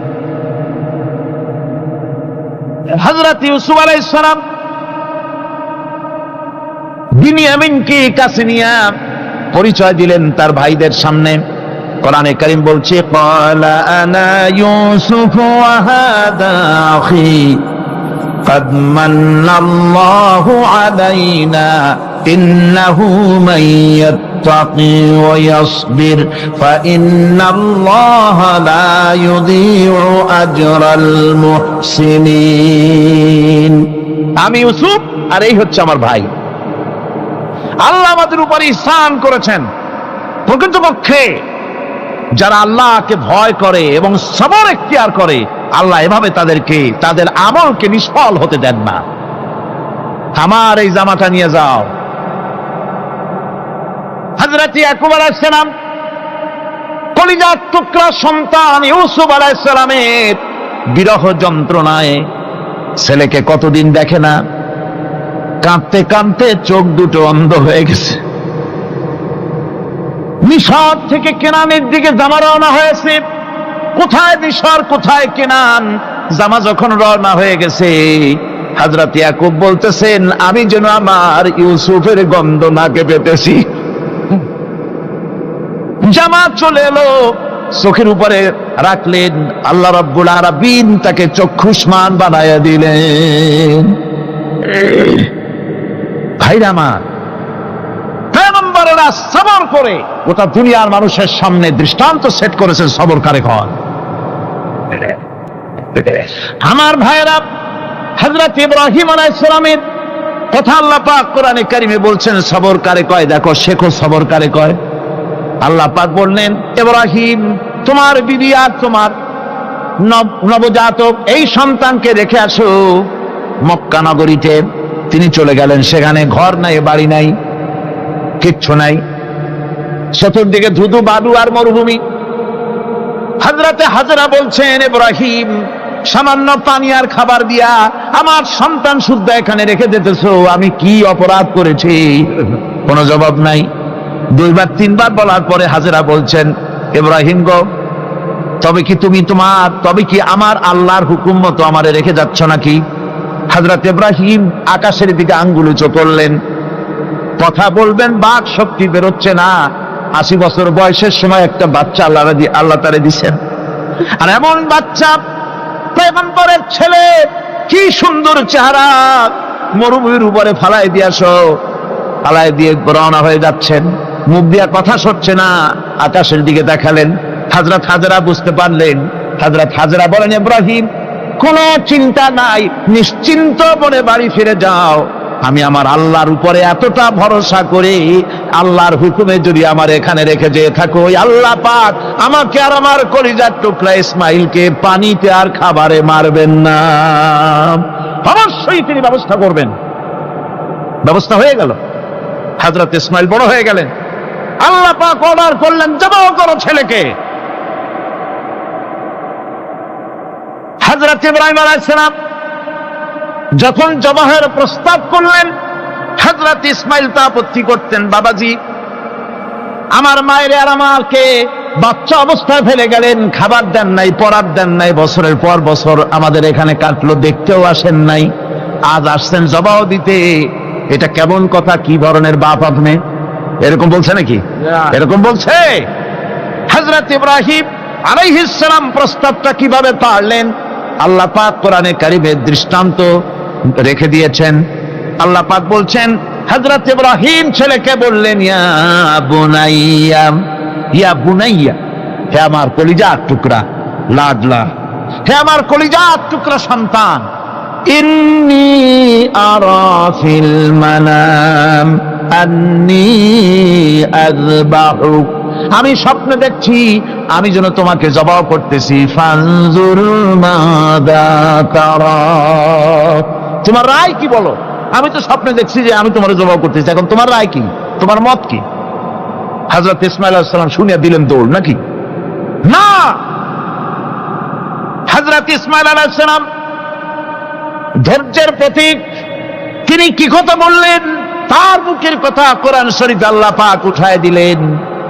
হযরত ইউসুফ আলাইহিস সালাম বিনিয়ামিনকে কাছে নিয়ে পরিচয় দিলেন তার ভাইদের সামনে। কোরআনে কারীম বলছে, ক্বালা আনা ইউসুফ ওয়া হাদা আখি قد من الله علينا إنه من يتقي ويصبر فإن الله لا يضيع أجر المحسنين। আমি ইউসুফ, আর এই হচ্ছে আমার ভাই। আল্লাহ আমাদের উপর ইহসান করেছেন। প্রকৃতপক্ষে যারা আল্লাহকে ভয় করে এবং সবর এখতিয়ার করে, আল্লাহ এভাবে তাদেরকে, তাদের আমলকে নিষ্ফল হতে দেন না। আমার এই জামাটা নিয়ে যাও। হযরত ইয়াকুব আলাইহিস সালাম, কলিজার টুকরা সন্তান ইউসুফ আলাইহিস সালামের বিরহ যন্ত্রণায় ছেলেকে কতদিন দেখে না, কাঁদতে কাঁদতে চোখ দুটো অন্ধ হয়ে গেছে। মিশর থেকে কেনানের দিকে জামা রওনা হয়েছে। কোথায় মিশর, কোথায় কেনান? জামা যখন রওনা হয়ে গেছে, হযরত ইয়াকুব বলতেছেন, আমি যেন আমার ইউসুফের গন্ধ নাকে পেতেছি। জামা চলে এলো, চোখের উপরে রাখলেন, আল্লাহ রাব্বুল আলামিন তাকে চক্ষুষ্মান বানায়া দিলেন। ভাইরা আমার, পয়গম্বরেরা সবর করে গোটা দুনিয়ার মানুষের সামনে দৃষ্টান্ত সেট করেছেন সবরকারী হন। আমার ভাইরা, হযরত ইব্রাহিম আলাইহিস সালামের কথা আল্লাহ পাক কোরআনে কারিমে বলছেন সবরকারী কয়, দেখো শেখো সবরকারী কয়। আল্লাহ পাক বললেন, ইব্রাহিম তোমার বিবি আর তোমার নবজাতক এই সন্তানকে রেখে আসো মক্কা নগরীতে। তিনি চলে গেলেন, সেখানে ঘর নাই, বাড়ি নাই, কিচ্ছু নাই, চতুর্দিকে ধুধু বালু আর মরুভূমি। হযরতে হাজরা বলছেন, ইব্রাহিম, সামান্য পানি আর খাবার দিয়া আমার সন্তান শুদ্ধ এখানে রেখে যেতেছো, আমি কি অপরাধ করেছি? কোনো জবাব নাই। দুইবার তিনবার বলার পরে হাজরা বলছেন, ইব্রাহিম গো, তবে কি আমার আল্লাহর হুকুম মতো আমারে রেখে যাচ্ছ নাকি? হযরত ইব্রাহিম আকাশের দিকে আঙ্গুল উঁচু করলেন। কথা বলবেন, বাক শক্তি বেরোচ্ছে না। 80 বছর বয়সের সময় একটা বাচ্চা আল্লাহ তারে দিছেন, আর এমন বাচ্চা, পয়গম্বরের ছেলে, কি সুন্দর চেহারা, মরুভূমির উপরে ফালাই দিয়ে রওনা হয়ে যাচ্ছেন। মুখ দিয়া কথা সরছে না, আকাশের দিকে দেখালেন। হযরত হাজরা বুঝতে পারলেন। হযরত হাজরা বলেন, ইব্রাহিম, কোনো চিন্তা নাই, নিশ্চিন্ত মনে বাড়ি ফিরে যাও। আমি আমার আল্লাহর উপরে এতটা ভরসা করি, আল্লাহর হুকুমে যদি আমার এখানে রেখে যেয়ে থাকো, ওই আল্লাহ পাক আমাকে আর আমার কলিজার টুকরা ইসমাইলকে পানিতে আর খাবারে মারবেন না, অবশ্যই তিনি ব্যবস্থা করবেন। ব্যবস্থা হয়ে গেল। হযরত ইসমাইল বড় হয়ে গেলেন। আল্লাহ পাক অর্ডার করলেন, জবাহ করো ছেলেকে। হযরত ইব্রাহিম আলাইহিস সালাম যখন জবাহের প্রস্তাব করলেন, হযরত ইসমাইল তা আপত্তি করতেন, বাবাজি, আমার মায়ের আর আমাকে বাচ্চা অবস্থায় ফেলে গেলেন, খাবার দেন নাই, পরার দেন নাই, বছরের পর বছর আমাদের এখানে কাটলো, দেখতেও আসেন নাই, আজ আসছেন জবাহ দিতে। এটা কেমন কথা? কি ধরনের বাপ আপনি? এরকম বলছে নাকি? এরকম বলছে? হযরত ইব্রাহিম আলাইহিস সালাম প্রস্তাবটা কিভাবে পারলেন? আল্লাহ পাক কোরআনে কারিমে দৃষ্টান্ত রেখে দিয়েছেন। আল্লাহ পাক বলছেন, হযরত ইব্রাহিম ছেলেকে বললেন, ইয়া বুনাইয়া, হে আমার কলিজার টুকরা লাডলা, হে আমার কলিজার টুকরা সন্তান, ইন্নী আরা ফিল মানাম আন্নী আযবাহুক, আমি স্বপ্নে দেখছি আমি যেন তোমাকে জবাহ করতেছি। ফানজুর মাযা তারা, তোমার রায় কি বলো? আমি তো স্বপ্নে দেখছি যে আমি তোমার জবাহ করতেছি, এখন তোমার রায় কি, তোমার মত কি? হযরত ইসমাঈল আলাইহিস সালাম শুনিয়া দিলেন দৌড়, নাকি? না, হযরত ইসমাঈল আলাইহিস সালাম ধৈর্যের প্রতীক। তিনি কি কথা বললেন? তার মুখের কথা কোরআন শরীফে আল্লাহ পাক উঠায় দিলেন।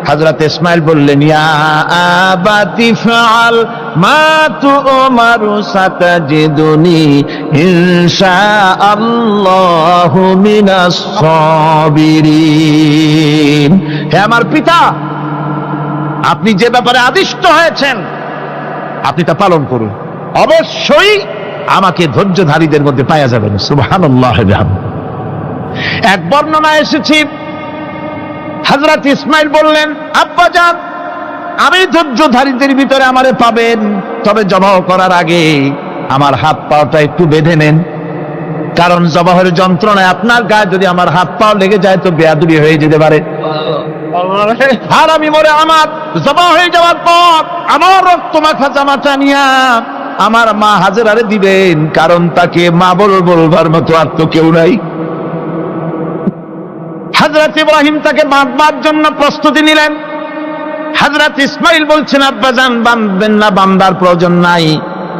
হযরত ইসমাঈল বললেন, ইয়া আবাতি ফাআল মা তু'মারু সাতাজিদুনি ইনশাআল্লাহু মিনাস সাবিরিন, হে আমার পিতা, আপনি যে ব্যাপারে আদিষ্ট হয়েছেন আপনি তা পালন করুন, অবশ্যই আমাকে ধৈর্যধারীদের মধ্যে পাওয়া যাবেন। সুবহানাল্লাহ। এক বর্ণনা এসেছে, হযরত ইসমাঈল বললেন, আব্বাজান, আমি ধৈর্যধারীদের ভিতরে আমারে পাবেন, তবে জবাহ করার আগে আমার হাত পাটা একটু বেঁধে নেন, কারণ জবাহের যন্ত্রণায় আপনার গায়ে যদি আমার হাত পাও লেগে যায় তো বেয়াদবি হয়ে যেতে পারে। আর আমি মরে আমার জবাহ হয়ে যাওয়ার পর আমার রক্ত মাখা জামাটা নিয়া আমার মা হাজেরারে দিবেন, কারণ তাকে মা বলবার মতো আর তো কেউ নাই। হযরত ইব্রাহিম তাকে বাঁধবার জন্য প্রস্তুতি নিলেন। হযরত ইসমাঈল বলছেন, আব্বাজান, বাঁধবেন না, বাঁধার প্রয়োজন নাই।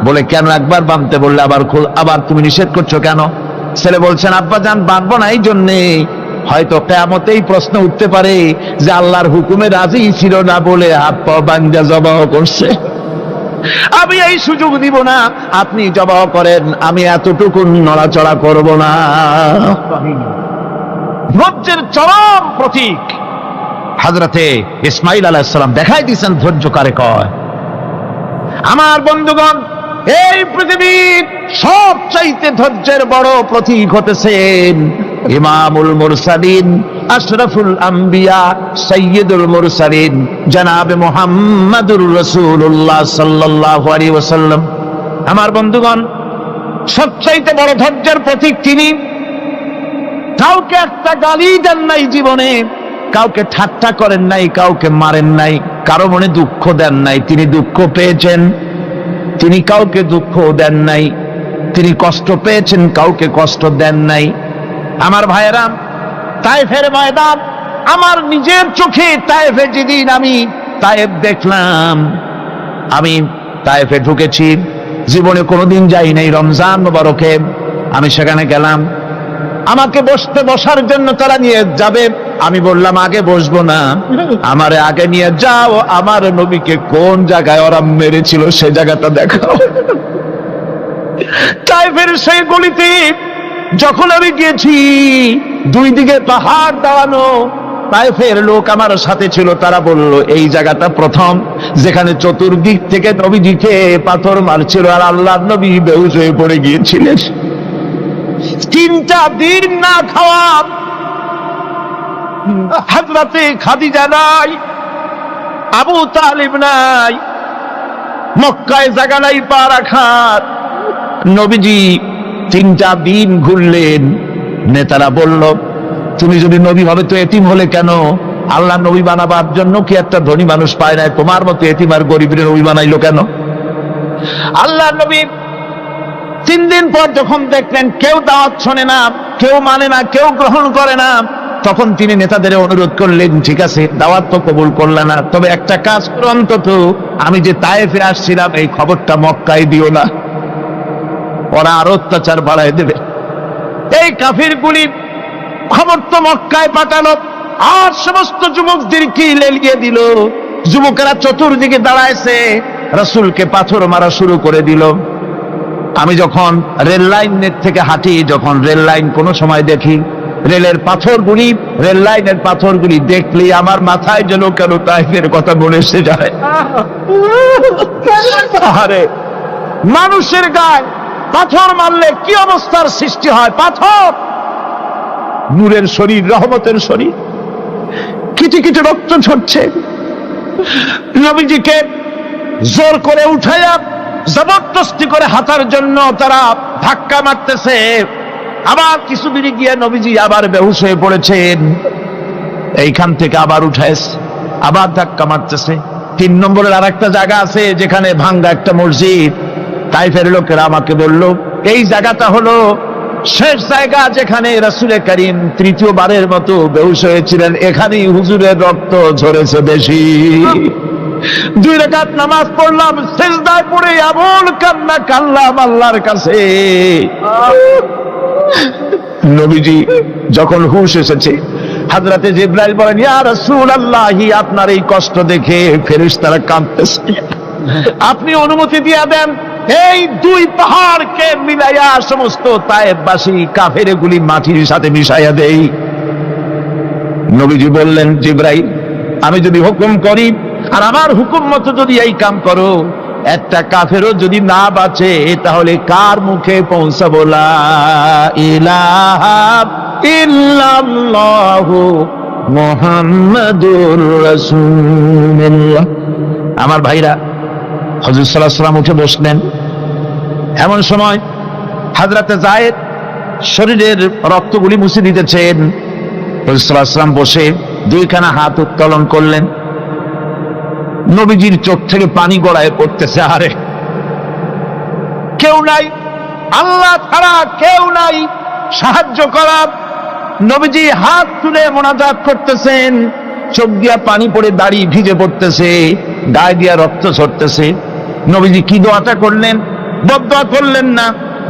বলে, কেন? একবার বাঁধতে বললে আবার তুমি নিষেধ করছো কেন? ছেলে বলছেন, আব্বাজান, বাঁধবো না এই জন্যে, হয়তো কিয়ামতেই প্রশ্ন উঠতে পারে যে আল্লাহর হুকুমে রাজি ছিল না বলে হাত পা বাঁধা জবাহ করছে, আমি এই সুযোগ দিব না, আপনি জবাহ করেন, আমি এতটুকু নড়াচড়া করব না। ধৈর্যের চরম প্রতীক হযরতে ইসমাঈল আলাইহিস সালাম দেখাই দিয়েছেন ধৈর্য কারে কয়। আমার বন্ধুগণ, এই পৃথিবীর সবচাইতে ধৈর্যের বড় প্রতীক হতেছেন ইমামুল মুরসালিন, আশরাফুল আম্বিয়া, সাইয়্যিদুল মুরসালিন, জনাবে মুহাম্মাদুর রাসূলুল্লাহ সাল্লাল্লাহু আলাইহি ওয়াসাল্লাম। আমার বন্ধুগণ, সবচাইতে বড় ধৈর্যের প্রতীক তিনি। কাউকে একটা গালি দেন নাই জীবনে, কাউকে ঠাট্টা করেন নাই, কাউকে মারেন নাই, কারো মনে দুঃখ দেন নাই। তিনি দুঃখ পেয়েছেন, তিনি কাউকে দুঃখ দেন নাই, তিনি কষ্ট পেয়েছেন, কাউকে কষ্ট দেন নাই। আমার ভাইয়েরা, তায়েফের ময়দান, আমার নিজের চোখে তায়েফে যেদিন আমি তায়েফ দেখলাম, আমি তায়েফে ঢুকেছি, জীবনে কোনোদিন যাই নাই, রমজান মোবারকে আমি সেখানে গেলাম। আমাকে বসার জন্য তারা নিয়ে যাবে, আমি বললাম আগে বসবো না, আমারে আগে নিয়ে যাও, আমার নবীকে কোন জায়গায় ওরা মেরেছিল সে জায়গাটা দেখাও। তায়েফের সেই গলিতে যখন আমি গিয়েছি, দুই দিকে পাহাড় দাঁড়ানো, তায়েফের লোক আমার সাথে ছিল, তারা বলল এই জায়গাটা প্রথম যেখানে চতুর্দিক থেকে নবীজিকে পাথর মারছিল আর আল্লাহর নবী বেহুশ হয়ে পড়ে গিয়েছিলেন। 3টা দিন না খাওয়া, হযরতে খাদিজা নাই, আবু তালিব নাই, মক্কায় জায়গা নাই পা রাখার। নবীজি 3টা দিন ঘুরলেন। নেতারা বলল তুমি যদি নবী হবে তো এতিম হলে কেন? আল্লাহ নবী বানাবার জন্য কি একটা ধনী মানুষ পায় না? তোমার মতো এতিম আর গরিবের নবী বানাইলো কেন? আল্লাহ নবী 3 দিন পর যখন দেখলেন কেউ দাওয়াত শোনে না, কেউ মানে না, কেউ গ্রহণ করে না, তখন তিনি নেতাদের অনুরোধ করলেন, ঠিক আছে দাওয়াত তো কবুল করলে না, তবে একটা কাজ করো, অন্তত আমি যে তায়েফে আসছিলাম এই খবরটা মক্কায় দিও না, ওরা আরো অত্যাচার বাড়ায় দেবে। এই কাফিরগুলি খবর তো মক্কায় পাঠালো, আর সমস্ত যুবকদেরকে লেলিয়ে দিল। যুবকেরা চতুর্দিকে দাঁড়াইছে, রাসূলকে পাথর মারা শুরু করে দিল। আমি যখন রেল লাইনের থেকে হাঁটি, যখন রেল লাইন কোনো সময় দেখি, রেলের পাথরগুলি, রেল লাইনের পাথরগুলি দেখলেই আমার মাথায় যেন কেন তায়েফের কথা মনে এসে যায়। আরে মানুষের গায়ে পাথর মারলে কি অবস্থার সৃষ্টি হয়? পাথর নূরের শরীর, রহমতের শরীর, কিটি কিটি রক্ত ঝরছে। নবীজিকে জোর করে উঠাইয়া জবরদস্তি করে হাঁটার জন্য তারা ধাক্কা মারতেছে। আবার কিছু দূরে গিয়ে নবীজি আবার বেহুশ হয়ে পড়েছেন, এইখান থেকে আবার উঠাইছে, আবার ধাক্কা মারতেছে। 3 নম্বরের আর একটা জায়গা আছে যেখানে ভাঙ্গা একটা মসজিদ। তায়েফের লোকেরা আমাকে বলল এই জায়গাটা হলো শেষ জায়গা যেখানে রাসূল করিম 3য়-বারের মতো বেহুশ হয়েছিলেন, এখানেই হুজুরের রক্ত ঝরেছে বেশি। 2 রাকাত নামাজ পড়লাম, সিজদায় পড়ে এমন কান্না কাঁদলাম আল্লাহর কাছে। নবীজি যখন হুশ এসেছে, হযরতে জিবরাইল বলেন, ইয়া রাসূলুল্লাহ, আপনার এই কষ্ট দেখে ফেরেশতারা কাঁদতেছে, আপনি অনুমতি দিয়ে দেন এই 2 পাহাড়কে মিলাইয়া সমস্ত তায়েফবাসী কাফেরগুলি মাটির সাথে মিশাইয়া দেই। নবীজি বললেন, জিবরাইল, আমি যদি হুকুম করি আর আমার হুকুম মতো যদি এই কাম করো, একটা কাফেরও যদি না বাঁচে তাহলে কার মুখে পৌঁছাবো লা ইলাহা ইল্লাল্লাহু মুহাম্মাদুর রাসূলুল্লাহ। আমার ভাইরা, হুজুর সাল্লাল্লাহু আলাইহি ওয়াসাল্লাম উঠে বসলেন। এমন সময় হযরতে যায়েদ শরীরের রক্তগুলি মুছে দিতেছেন। হুজুর সাল্লাল্লাহু আলাইহি ওয়াসাল্লাম বসে 2খানা হাত উত্তোলন করলেন। নবীজির চোখ থেকে পানি গড়ায় পড়তেছে। আরে কেউ নাই, আল্লাহ ছাড়া কেউ নাই সাহায্য করার। নবীজি হাত তুলে মোনাজাত করতেছেন, চোখ দিয়া পানি পড়ে দাড়ি ভিজে পড়তেছে, গায়ে দিয়া রক্ত ঝরতেছে। নবীজি কি দোয়াটা করলেন? বদদোয়া করলেন না,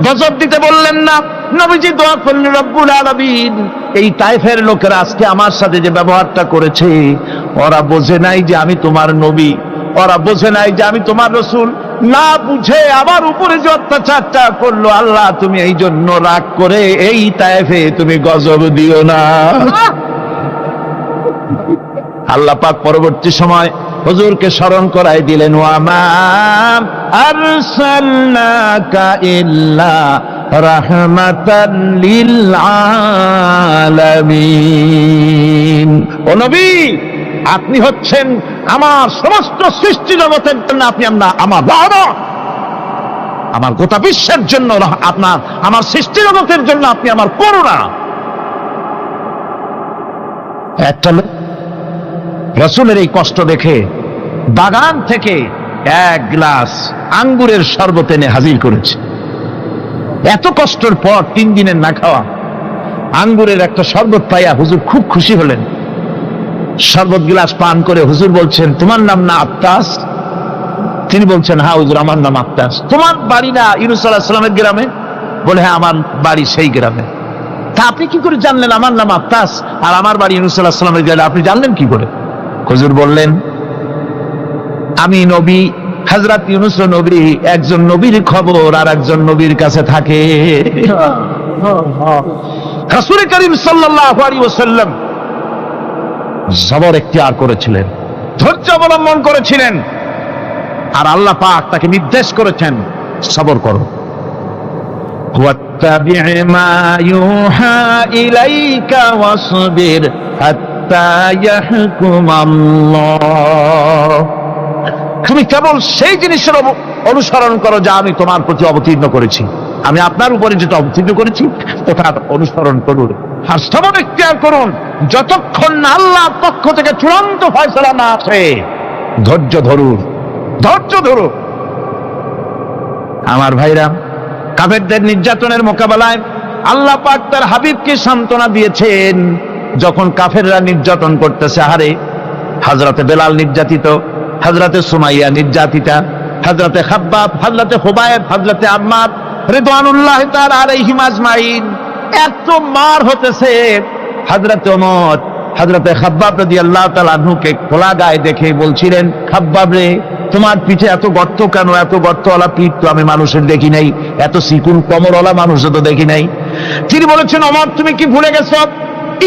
গজব দিতে বললেন না। নবীজি দোয়া করলেন, রব্বুল আলামিন, এই তায়েফের লোকেরা আজকে আমার সাথে যে ব্যবহারটা করেছে, ওরা বোঝে নাই যে আমি তোমার নবী, ওরা বোঝে নাই যে আমি তোমার রাসূল, না বুঝে আমার উপরে যে অত্যাচারটা করলো, আল্লাহ তুমি এই জন্য রাগ করে এই তায়েফে তুমি গজব দিও না। আল্লাহ পাক পরবর্তী সময় হুজুরকে স্মরণ করাই দিলেন, ওয়া মা আরসালনাকা ইল্লা রাহমাতাল লিল আলামিন। ও নবী, আপনি হচ্ছেন আমার সমস্ত সৃষ্টি জগতের জন্য, আপনি আমার বাবা, আমার গোটা বিশ্বের জন্য আপনার, আমার সৃষ্টি জগতের জন্য আপনি আমার করুণা। একটা রাসূলের এই কষ্ট দেখে বাগান থেকে এক গ্লাস আঙ্গুরের শরবত এনে হাজির করেছে। এত কষ্টের পর 3 দিনের না খাওয়া আঙ্গুরের একটা শরবত পাইয়া হুজুর খুব খুশি হলেন। শরবত গ্লাস পান করে হুজুর বলছেন, তোমার নাম না আত্তাস? তিনি বলছেন, হ্যাঁ হুজুর আমার নাম আত্তাস। তোমার বাড়ি না ইউনূস আলাইহিস সালামের গ্রামে? বলে, হ্যাঁ আমার বাড়ি সেই গ্রামে। তা আপনি কি করে জানলেন আমার নাম আত্তাস আর আমার বাড়ি ইউনূস আলাইহিস সালামের গ্রামে? আপনি জানলেন কি করে? হুজুর বললেন, আমি নবী, হযরত ইউনূস নবী, একজন নবীর খবর আর একজন নবীর কাছে থাকে। রাসূল করিম সাল্লাল্লাহু আলাইহি ওয়াসাল্লাম সবর ইখতিয়ার করেছিলেন, ধৈর্য অবলম্বন করেছিলেন, আর আল্লাহ পাক তাকে নির্দেশ করেছেন সবর করো। ওয়াত্তাবি' মা ইউহা ইলাইকা ওয়াসবির হাত্তা ইয়াহকুম আল্লাহ। তুমি কেবল সেই জিনিসের অনুসরণ করো যা আমি তোমার প্রতি অবতীর্ণ করেছি। আমি আপনার উপরে যেটা অবতীর্ণ করেছি ওটার অনুসরণ করুন, আর সবর ইখতিয়ার করুন যতক্ষণ না আল্লাহর পক্ষ থেকে চূড়ান্ত ফয়সালা না আসে। ধৈর্য ধরুন, ধৈর্য ধরুন। আমার ভাইরা, কাফেরদের নির্যাতনের মোকাবেলায় আল্লাহ পাক তার হাবিবকে সান্ত্বনা দিয়েছেন। যখন কাফেররা নির্যাতন করতেছে, হারে হযরতে বেলাল নির্যাতিত, হযরতে সুমাইয়া নির্যাতিতা, হযরতে খাব্বাব, হযরতে হুবায়ব, হযরতে আম্মার রিদওয়ানুল্লাহি তাআলা আলাইহিম আজমাইন, এত মার হতেছে। হযরতে ওমর হযরতে খাব্বাব রাদিয়াল্লাহু তাআলা আনহুকে খোলা গায়ে দেখে বলছিলেন, খাব্বাব রে, তোমার পিঠে এত গর্ত কেন? এত গর্তওয়ালা পিঠ তো আমি মানুষের দেখি নাই, এত চিকুন কোমরওয়ালা মানুষও তো দেখি নাই। তিনি বলেছেন, ওমর তুমি কি ভুলে গেছো?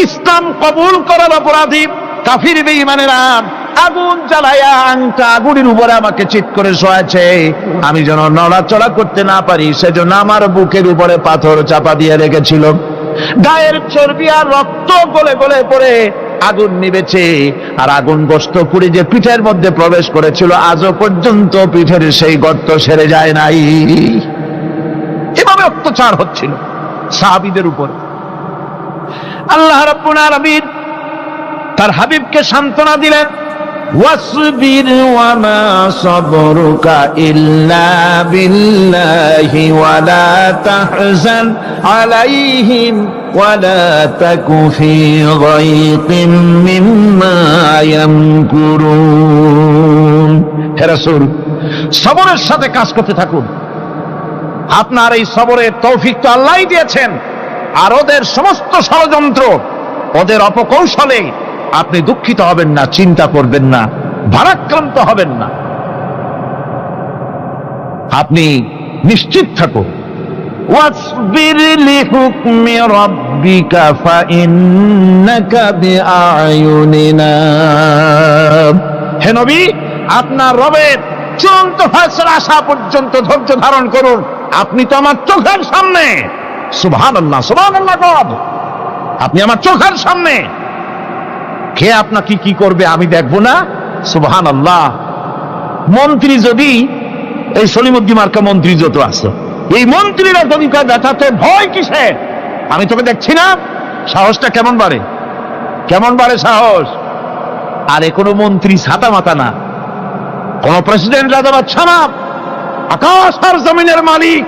ইসলাম কবুল করার অপরাধী কাফির বেঈমানেরা আগুন জ্বালায়া আংটা আগুনের উপরে আমাকে চিৎ করে শোয়াছে। আমি যেন নড়াচড়া করতে না পারি সেজন্য আমার বুকের উপরে পাথর চাপা দিয়ে রেখেছিল। গায়ের চর্বি আর রক্ত গলে গলে পড়ে আগুন নিবেছে, আর আগুন গোশত পুড়ে যে পিঠের মধ্যে প্রবেশ করেছিল আজও পর্যন্ত পিঠের সেই গর্ত সেরে যায় নাই। এভাবে অত্যাচার হচ্ছিল সাহাবীদের উপর। আল্লাহ রাব্বুল আলামিন তার হাবিবকে সান্ত্বনা দিলেন, ওয়াসবির ওয়া মা সাবরুকা ইল্লা বিল্লাহি ওয়া লা তাহজান আলাইহিম ওয়া লা তাকু ফি গায়তিন মিম্মা ইয়ামকুরুন। হে রাসূল, সবরের সাথে কাজ করতে থাকুন। আপনার এই সবরের তৌফিক তো আল্লাহই দিয়েছেন, আর ওদের সমস্ত ষড়যন্ত্র, ওদের অপকৌশলে আপনি দুঃখিত হবেন না, চিন্তা করবেন না, ভারাক্রান্ত হবেন না। আপনি নিশ্চিত থাকুন। ওয়াসবির লিহুকমি রাব্বিকা ফাইন্নাকা বিআয়ুনিনা। হে নবী, আপনার রবের চূড়ান্ত ফয়সালা আসা পর্যন্ত ধৈর্য ধারণ করুন। আপনি তো আমার চোখের সামনে। সুবহানাল্লাহ, সুবহানাল্লাহ। গড, আপনি আমার চোখের সামনে। কে আপনাকে কি করবে আমি দেখবো না? সুবহানাল্লাহ। মন্ত্রী যদি, এই সলিমুদ্দিন মার্কা মন্ত্রী যত আছে, এই মন্ত্রীরা যদি ব্যথাতে ভয় কিসের? আমি তোকে দেখছি না? সাহসটা কেমন বাড়ে, কেমন বাড়ে সাহস। আরে কোনো মন্ত্রী ছাতা মাতা না, কোন প্রেসিডেন্ট রাজা বাদশা না, আকাশ আর জমিনের মালিক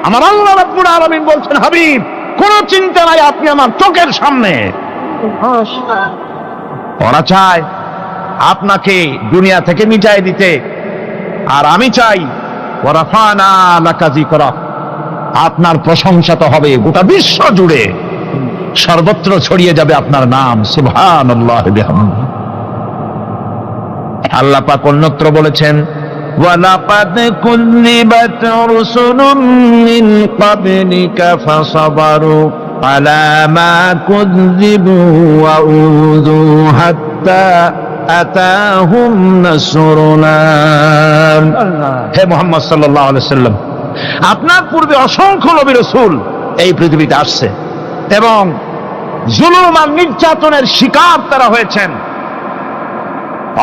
আমার আল্লাহ রাব্বুল আলামিন বলছেন, হাবিব কোন চিন্তা নাই, আপনি আমার চোখের সামনে। ওরা চায় আপনাকে দুনিয়া থেকে মিটাই দিতে, আর আমি চাই ওয়ারাফানা লাকা যিকরাক, আপনার প্রশংসা তো হবে গোটা বিশ্ব জুড়ে, সর্বত্র ছড়িয়ে যাবে আপনার নাম। সুবহানাল্লাহি বিহামদিহি। আল্লাহ পাক অন্যত্র বলেছেন, ওয়ালাকাদ কুযযিবাত রুসুলুম মিন ক্বাবলিকা ফাসাবারু আলা মা কুযযিবু ওয়া উযু হাত্তা আতাহুম নাসরুনা। হে মুহাম্মদ সাল্লাল্লাহু আলাইহি ওয়াসাল্লাম, আপনার পূর্বে অসংখ্য নবী রাসূল এই পৃথিবীতে আসছে এবং জুলুম আর নির্যাতনের শিকার তারা হয়েছেন।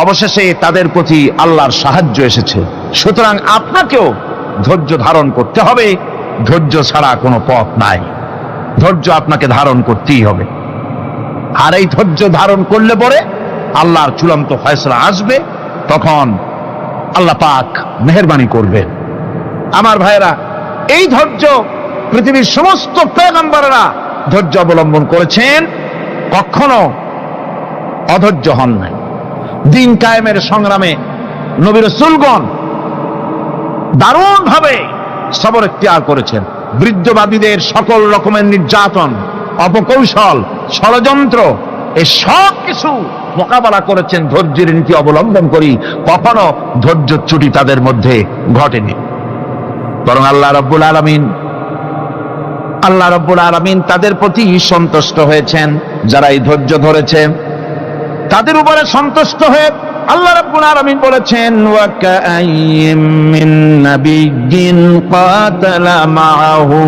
অবশেষে তাদের প্রতি আল্লাহর সাহায্য এসেছে। সুতরাং আপনাকেও ধৈর্য ধারণ করতে হবে। ধৈর্য ছাড়া কোনো পথ নাই, ধৈর্য আপনাকে ধারণ করতেই হবে। আর এই ধৈর্য ধারণ করলে পরে আল্লাহর চূড়ান্ত ফয়সালা আসবে, তখন আল্লাহ পাক মেহেরবানি করবেন। আমার ভাইরা, এই ধৈর্য পৃথিবীর সমস্ত পয়গম্বররা ধৈর্য অবলম্বন করেছেন, কখনো অধৈর্য হন নাই। দিন কায়েমের সংগ্রামে নবী রাসূলগণ দারুণ ভাবে সবর ইখতিয়ার করেছেন। বৃদ্ধবাদীদের সকল রকমের নির্যাতন, অপকৌশল, ষড়যন্ত্র, এই সব কিছু মোকাবেলা করেছেন ধৈর্যের নীতি অবলম্বন করি। কখনো ধৈর্যচ্যুতি তাদের মধ্যে ঘটেনি, বরং আল্লাহ রাব্বুল আলামিন তাদের প্রতি সন্তুষ্ট হয়েছেন। যারা এই ধৈর্য ধরেছে তাদের উপরে সন্তুষ্ট হয়ে আল্লাহ রাব্বুল আলামিন বলেছেন, ওয়া কাআইয়্যিম মিন নাবিয়্যিন কাতালা মাআহু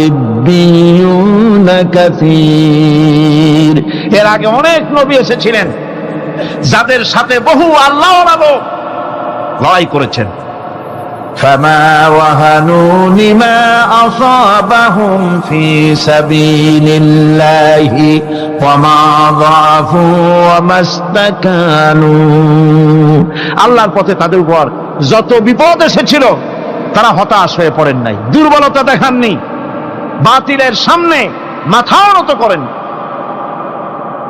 রিব্বিয়ুন কাসীর। এর আগে অনেক নবী এসেছিলেন যাদের সাথে বহু আল্লাহর লোক লড়াই করেছেন। فما وهنوا لما أصابهم في سبيل الله وما ضعفوا وما استكانوا। আল্লাহর পথে তাদের উপর যত বিপদ এসেছিল তারা হতাশ হয়ে পড়েন নাই, দুর্বলতা দেখাননি, বাতিলের সামনে মাথা নত করেন।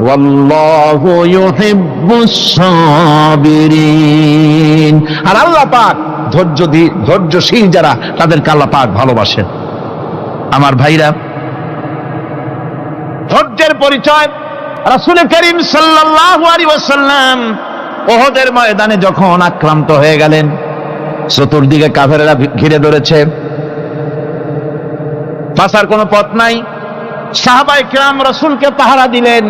ওয়াল্লাহু ইউহিব্বুস সাবিরিন। আর আল্লাহ পাক ধৈর্যশীল যারা, তাদেরকে আল্লাহ পাক ভালোবাসেন। আমার ভাইরা, ধৈর্যের পরিচয় রাসূল করিম সাল্লাল্লাহু আলাইহি ওয়াসাল্লাম উহুদের ময়দানে যখন আক্রান্ত হয়ে গেলেন, চতুর্দিকে কাফেররা ঘিরে ধরেছে, বাঁচার কোনো পথ নাই। সাহাবায়ে কেরাম রাসূলকে পাহারা দিলেন।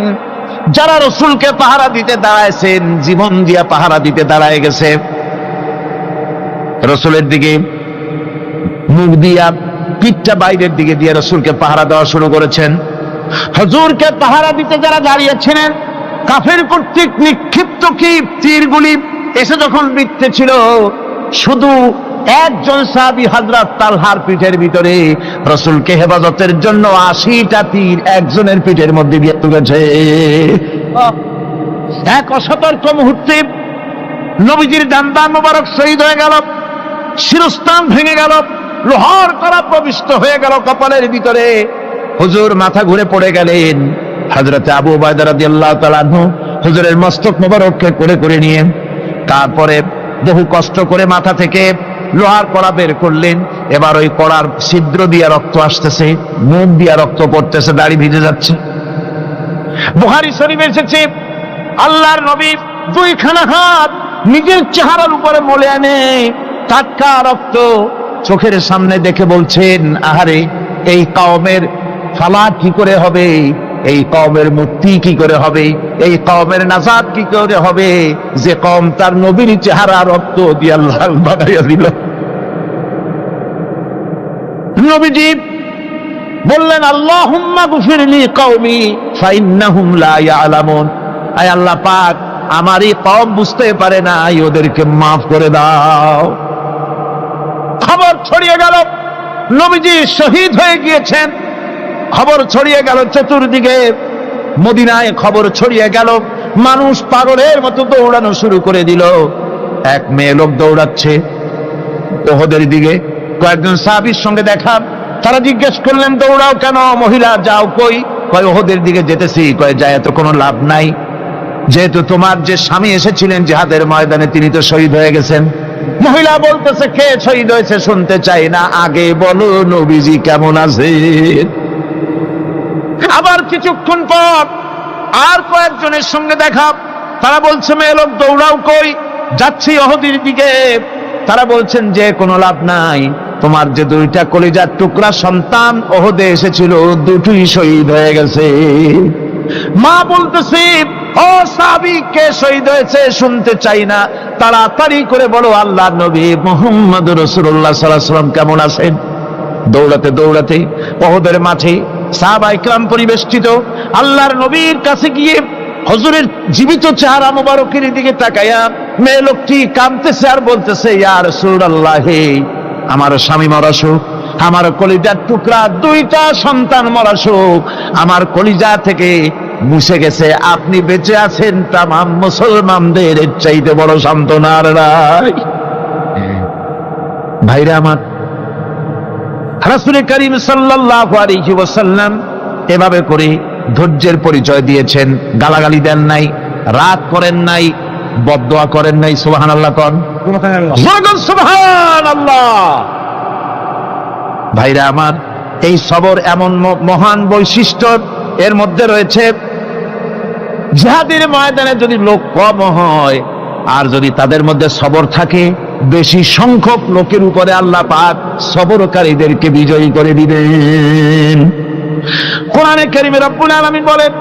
যারা রাসূলকে পাহারা দিতে দাঁড়ায়ছেন, জীবন দিয়া পাহারা দিতে দাঁড়ায় গেছে, রাসূলের দিকে মুখ দিয়া, পিঠটা বাইরের দিকে দিয়ে রাসূলকে পাহারা দেওয়া শুরু করেছেন। হুজুরকে পাহারা দিতে যারা দাঁড়িয়েছিলেন, কাফের কর্তৃক নিক্ষিপ্ত কি তীরগুলি এসে যখন বিঁধতেছিল, শুধু একজন সাহাবী হযরত তালহার পিঠের ভিতরে রাসূলকে হেফাজতের জন্য 80টা তীর একজনের পিঠের মধ্যে দিয়ে ঢুকেছে। এক অসতর্ক মুহূর্তে নবীজির দান্দা মোবারক শহীদ হয়ে গেল, শিরস্থান ভেঙে গেল, লোহার কড়া প্রবিষ্ট হয়ে গেল কপালের ভিতরে। হুজুর মাথা ঘুরে পড়ে গেলেন। হযরত আবু উবাইদা রাদিয়াল্লাহু তাআলা আনহু হুজুরের মস্তক মোবারককে করে নিয়ে তারপরে বহু কষ্ট করে মাথা থেকে লোহার কড়া বের করলেন। এবার ওই কড়ার ছিদ্র দিয়ে রক্ত আসতেছে, মুখ দিয়ে রক্ত পড়তেছে, দাড়ি ভিজে যাচ্ছে। বুখারী শরীফে এসেছে, আল্লাহর নবী দুইখানা হাত নিজের চেহারার উপরে মলে আনে টাটকা রক্ত চোখের সামনে দেখে বলছেন, আহারে, এই কওমের ফালাক কি করে হবে, এই কওমের মুক্তি কি করে হবে, এই কওমের নাজাত কি করে হবে, যে কওম তার নবীর চেহারা রক্ত দিয়ে আল্লাহ বানাইয়া দিল। নবীজি বললেন, আল্লাহুম্মা গফিরলি কওমি ফাইন্নাহুম লা ইয়ালামুন। আয় আল্লাহ পাক, আমার এই কওম বুঝতে পারে না, ওদেরকে মাফ করে দাও। খবর ছড়িয়ে গেল নবীজি শহীদ হয়ে গিয়েছেন। খবর ছড়িয়ে গেল চতুর্দিকে, মদিনায় খবর ছড়িয়ে গেল। মানুষ পাগলের মতো দৌড়ানো শুরু করে দিল। এক মেয়ে লোক দৌড়াচ্ছে উহুদের দিকে। কয়েকজন সাহাবীর সঙ্গে দেখা, তারা জিজ্ঞেস করলেন, দৌড়াও কেন? মহিলা, যাও কই? কয়, উহুদের দিকে যেতেছি। কয়, যায় তো কোনো লাভ নাই, যেহেতু তোমার যে স্বামী এসেছিলেন জিহাদের ময়দানে, তিনি তো শহীদ হয়ে গেছেন। মহিলা বলতেছে, কে শহীদ হয়েছে শুনতে চাই না, আগে বলো নবীজি কেমন আছেন। আবার কিছুক্ষণ পর আর কয়েকজনের সঙ্গে দেখা, তারা বলছে, মেয়ে লোক দৌড়াও কই? যাচ্ছি উহুদের দিকে। তারা বলছেন যে কোনো লাভ নাই, তোমার যে দুইটা কলিজার টুকরা সন্তান উহুদে এসেছিল, দুটোই শহীদ হয়ে গেছে। মা বলতেছে, ও সাহাবী, কে শহীদ হয়েছে শুনতে চাই না, তাড়াতাড়ি করে বলো আল্লাহর নবী মুহাম্মদুর রাসূলুল্লাহ সাল্লাল্লাহু আলাইহি ওয়াসাল্লাম কেমন আছেন। দৌড়াতে দৌড়াতে উহুদের মাঠে সাহাবায়ে কেরাম পরিবেষ্টিত। আল্লাহর নবীর কাছে গিয়ে হুজুরের জীবিত চেহারা মোবারকের দিকে তাকায়া মেয়ে লোকটি কাঁদতেছে আর বলতেছে, ইয়া রাসূলুল্লাহ, আমার স্বামী মরা শোক, আমার কলিজার টুকরা দুইটা সন্তান মরা শোক আমার কলিজা থেকে মুছে গেছে। আপনি বেঁচে আছেন, তামাম মুসলমানদের চাইতে বড় সান্ত্বনার নাই। ভাইরা আমার, রাসূল করিম সাল্লাল্লাহু আলাইহি ওয়াসাল্লাম এভাবে করে ধৈর্যের পরিচয় দিয়েছেন। গালাগালি দেন নাই, রাগ করেন নাই, বদদোয়া করেন নাই। সুবহানাল্লাহ কোন সুবহানাল্লাহ। ভাইরা আমার, এই সবর এমন মহান বৈশিষ্ট্য এর মধ্যে রয়েছে, জিহাদের ময়দানে যদি লোক কম হয় আর যদি তাদের মধ্যে সবর থাকে, বেশি সংখ্যক লোকের উপরে আল্লাহ পাক সবরকারীদেরকে বিজয়ী করে দিবেন। কোরআনে কারীমে রব্বুল আলামিন বলেন,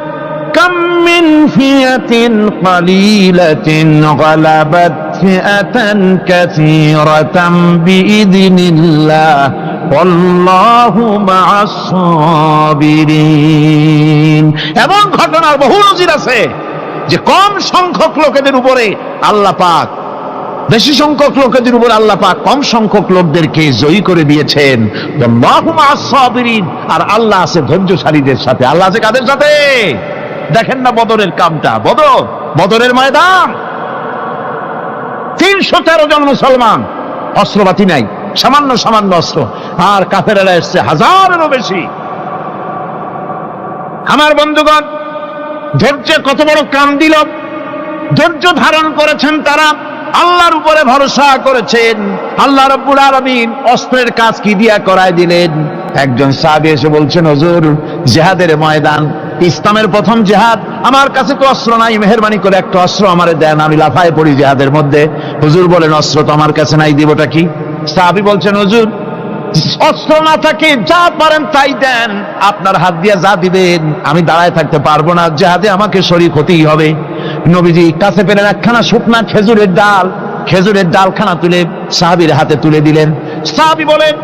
কাম মিন ফিয়াতিন কালিলাতিন গালাবাত ফিআতান কাসীরাতাম বিইذনিল্লাহ ওয়াল্লাহু মা'আস সাবিরিন। এমন ঘটনার বহু নজির আছে যে কম সংখ্যক লোকেদের উপরে আল্লাহ পাক, বেশি সংখ্যক লোকেদের উপর আল্লাহ পাক কম সংখ্যক লোকদেরকে জয়ী করে দিয়েছেন। আল্লাহু মা'আস সাবিরিন, আর আল্লাহ আছে ধৈর্যশালীদের সাথে। আল্লাহ আছে কাদের সাথে? দেখেন না বদরের কামটা, বদরের ময়দান, 313 জন মুসলমান, অস্ত্রপাতি নাই, সামান্য সামান্য অস্ত্র, আর কাফেরেরা এসছে হাজারেরও বেশি। আমার বন্ধুগণ, ধৈর্য কত বড় কাম দিল! ধৈর্য ধারণ করেছেন তারা, আল্লাহর উপরে ভরসা করেছেন। আল্লাহ রাব্বুল আলামিন অস্ত্রের কাজ কি দিয়া করায় দিলেন। একজন সাহাবী এসে বলছেন, হুজুর, জিহাদের ময়দান, ইসলামের প্রথম জিহাদ, আমার কাছে তো অস্ত্র নাই, মেহেরবানি করে একটা অস্ত্র আমারে দেন, আমি লাফায় পড়ি জিহাদের মধ্যে। হুজুর বলেন, অস্ত্র তো আমার কাছে নাই, দিবটা কি? সাহাবী বলছেন, হুজুর, অস্ত্র না থাকে যা পারেন তাই দেন, আপনার হাত দিয়ে যা দিবেন আমি দাঁড়ায় থাকতে পারবো না, জিহাদে আমাকে শরীক হতেই হবে। নবীজি কাছে পেলেন একখানা শুকনা খেজুরের ডালখানা তুলে সাহাবীর হাতে তুলে দিলেন। সাহাবী বলেন,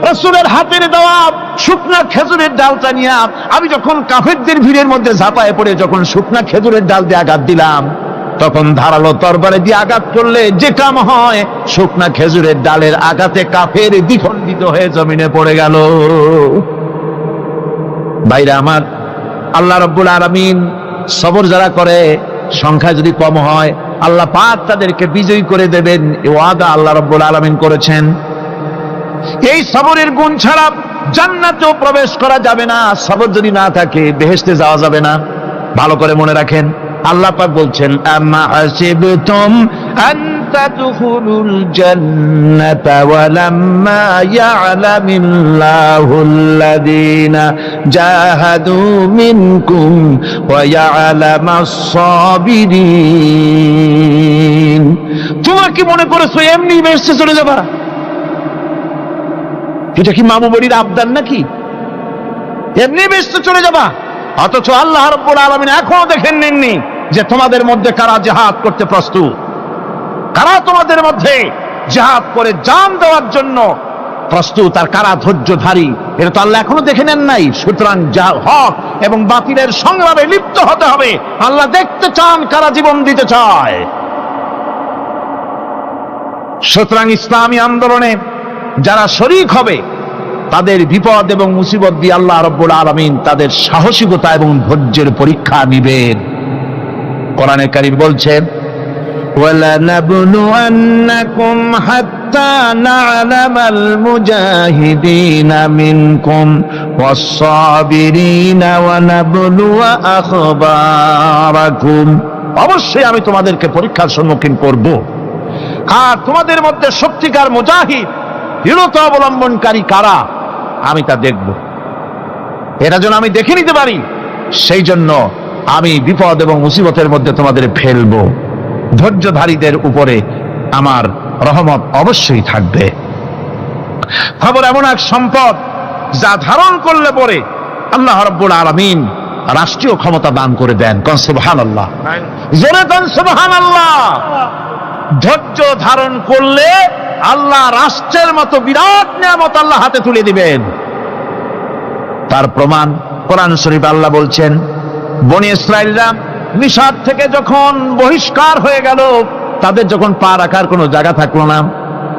রাসূলের হাতের দেওয়া শুকনা খেজুরের ডালটা নিয়ে আমি যখন কাফেরদের ভিড়ের মধ্যে ঝাঁপায় পড়ে যখন শুকনা খেজুরের ডাল দিয়ে আঘাত দিলাম, তখন ধারালো তরবারে দিয়ে আঘাত করলে যে কাম হয়, শুকনা খেজুরের ডালের আঘাতে কাফের দ্বিখণ্ডিত হয়ে জমিনে পড়ে গেল। ভাইরা আমার, আল্লাহ রাব্বুল আলামিন সবর যারা করে, সংখ্যা যদি কম হয়, আল্লাহ পাক তাদেরকে বিজয়ী করে দেবেন, এই ওয়াদা আল্লাহ রাব্বুল আলামিন করেছেন। এই সবরের গুণ ছাড়া জান্নাতেও প্রবেশ করা যাবে না। সবর যদি না থাকে বেহেশতে যাওয়া যাবে না। ভালো করে মনে রাখেন, আল্লাহ পাক বলছেন, আম্মা হাসিবতুম আন তাদখুলুল জান্নাতা ওয়া লাম্মা ইয়া'লামিল্লাহুল্লাযীনা জাহাদু মিনকুম ওয়া ইয়া'লামাস সাবিরিন। তোমরা কি মনে করেছো এমনি বেহেশতে চলে যাবা? এটা কি মামু বাড়ির আবদার নাকি? এমনি বেহেশতে চলে যাবা? অথচ আল্লাহ রাব্বুল আলামিন এখনো দেখেন নেননি যে তোমাদের মধ্যে কারা জিহাদ করতে প্রস্তুত, কারা তোমাদের মধ্যে জিহাদ করে জান দেওয়ার জন্য প্রস্তুত, আর কারা ধৈর্যধারী, এটা তো আল্লাহ এখনো দেখে নেন নাই। সুতরাং হক এবং বাতিলের সংগ্রামে লিপ্ত হতে হবে। আল্লাহ দেখতে চান কারা জীবন দিতে চায়। সুতরাং ইসলামী আন্দোলনে যারা শরীক হবে, তাদের বিপদ এবং মুসিবত দিয়ে আল্লাহ রাব্বুল আলামিন তাদের সাহসিকতা এবং ধৈর্যের পরীক্ষা নেবেন। কোরআনে কারীম বলছেন, ওয়ালানাবলুয়ান্নাকুম হাত্তা না'লামাল মুজাহিদিনা মিনকুম ওয়াস-সাবিরিনা ওয়া নাবলুয়া আখবারাকুম। অবশ্যই আমি তোমাদেরকে পরীক্ষার সম্মুখীন করব, আর তোমাদের মধ্যে সত্যিকার মুজাহিদ, দৃঢ়তা অবলম্বনকারী কারা, আমি তা দেখব। এটা যেন আমি দেখে নিতে পারি, সেই জন্য আমি বিপদ এবং মুসিবতের মধ্যে তোমাদের ফেলবো। ধৈর্যধারীদের উপরে আমার রহমত অবশ্যই থাকবে। খবর এমন এক সম্পদ যা ধারণ করলে পরে আল্লাহ রাব্বুল আলামিন রাষ্ট্রীয় ক্ষমতা দান করে দেন। কোন সুবহানাল্লাহ, জোরে কোন সুবহানাল্লাহ। ধৈর্য ধারণ করলে আল্লাহ রাষ্ট্রের মতো বিরাট নিয়ামত আল্লাহ হাতে তুলে দিবেন। তার প্রমাণ কোরআন শরীফ আল্লাহ বলছেন, বনি ইসরাইলরা মিশর থেকে যখন বহিষ্কার হয়ে গেল, তাদের যখন পা রাখার কোনো জায়গা থাকলো না,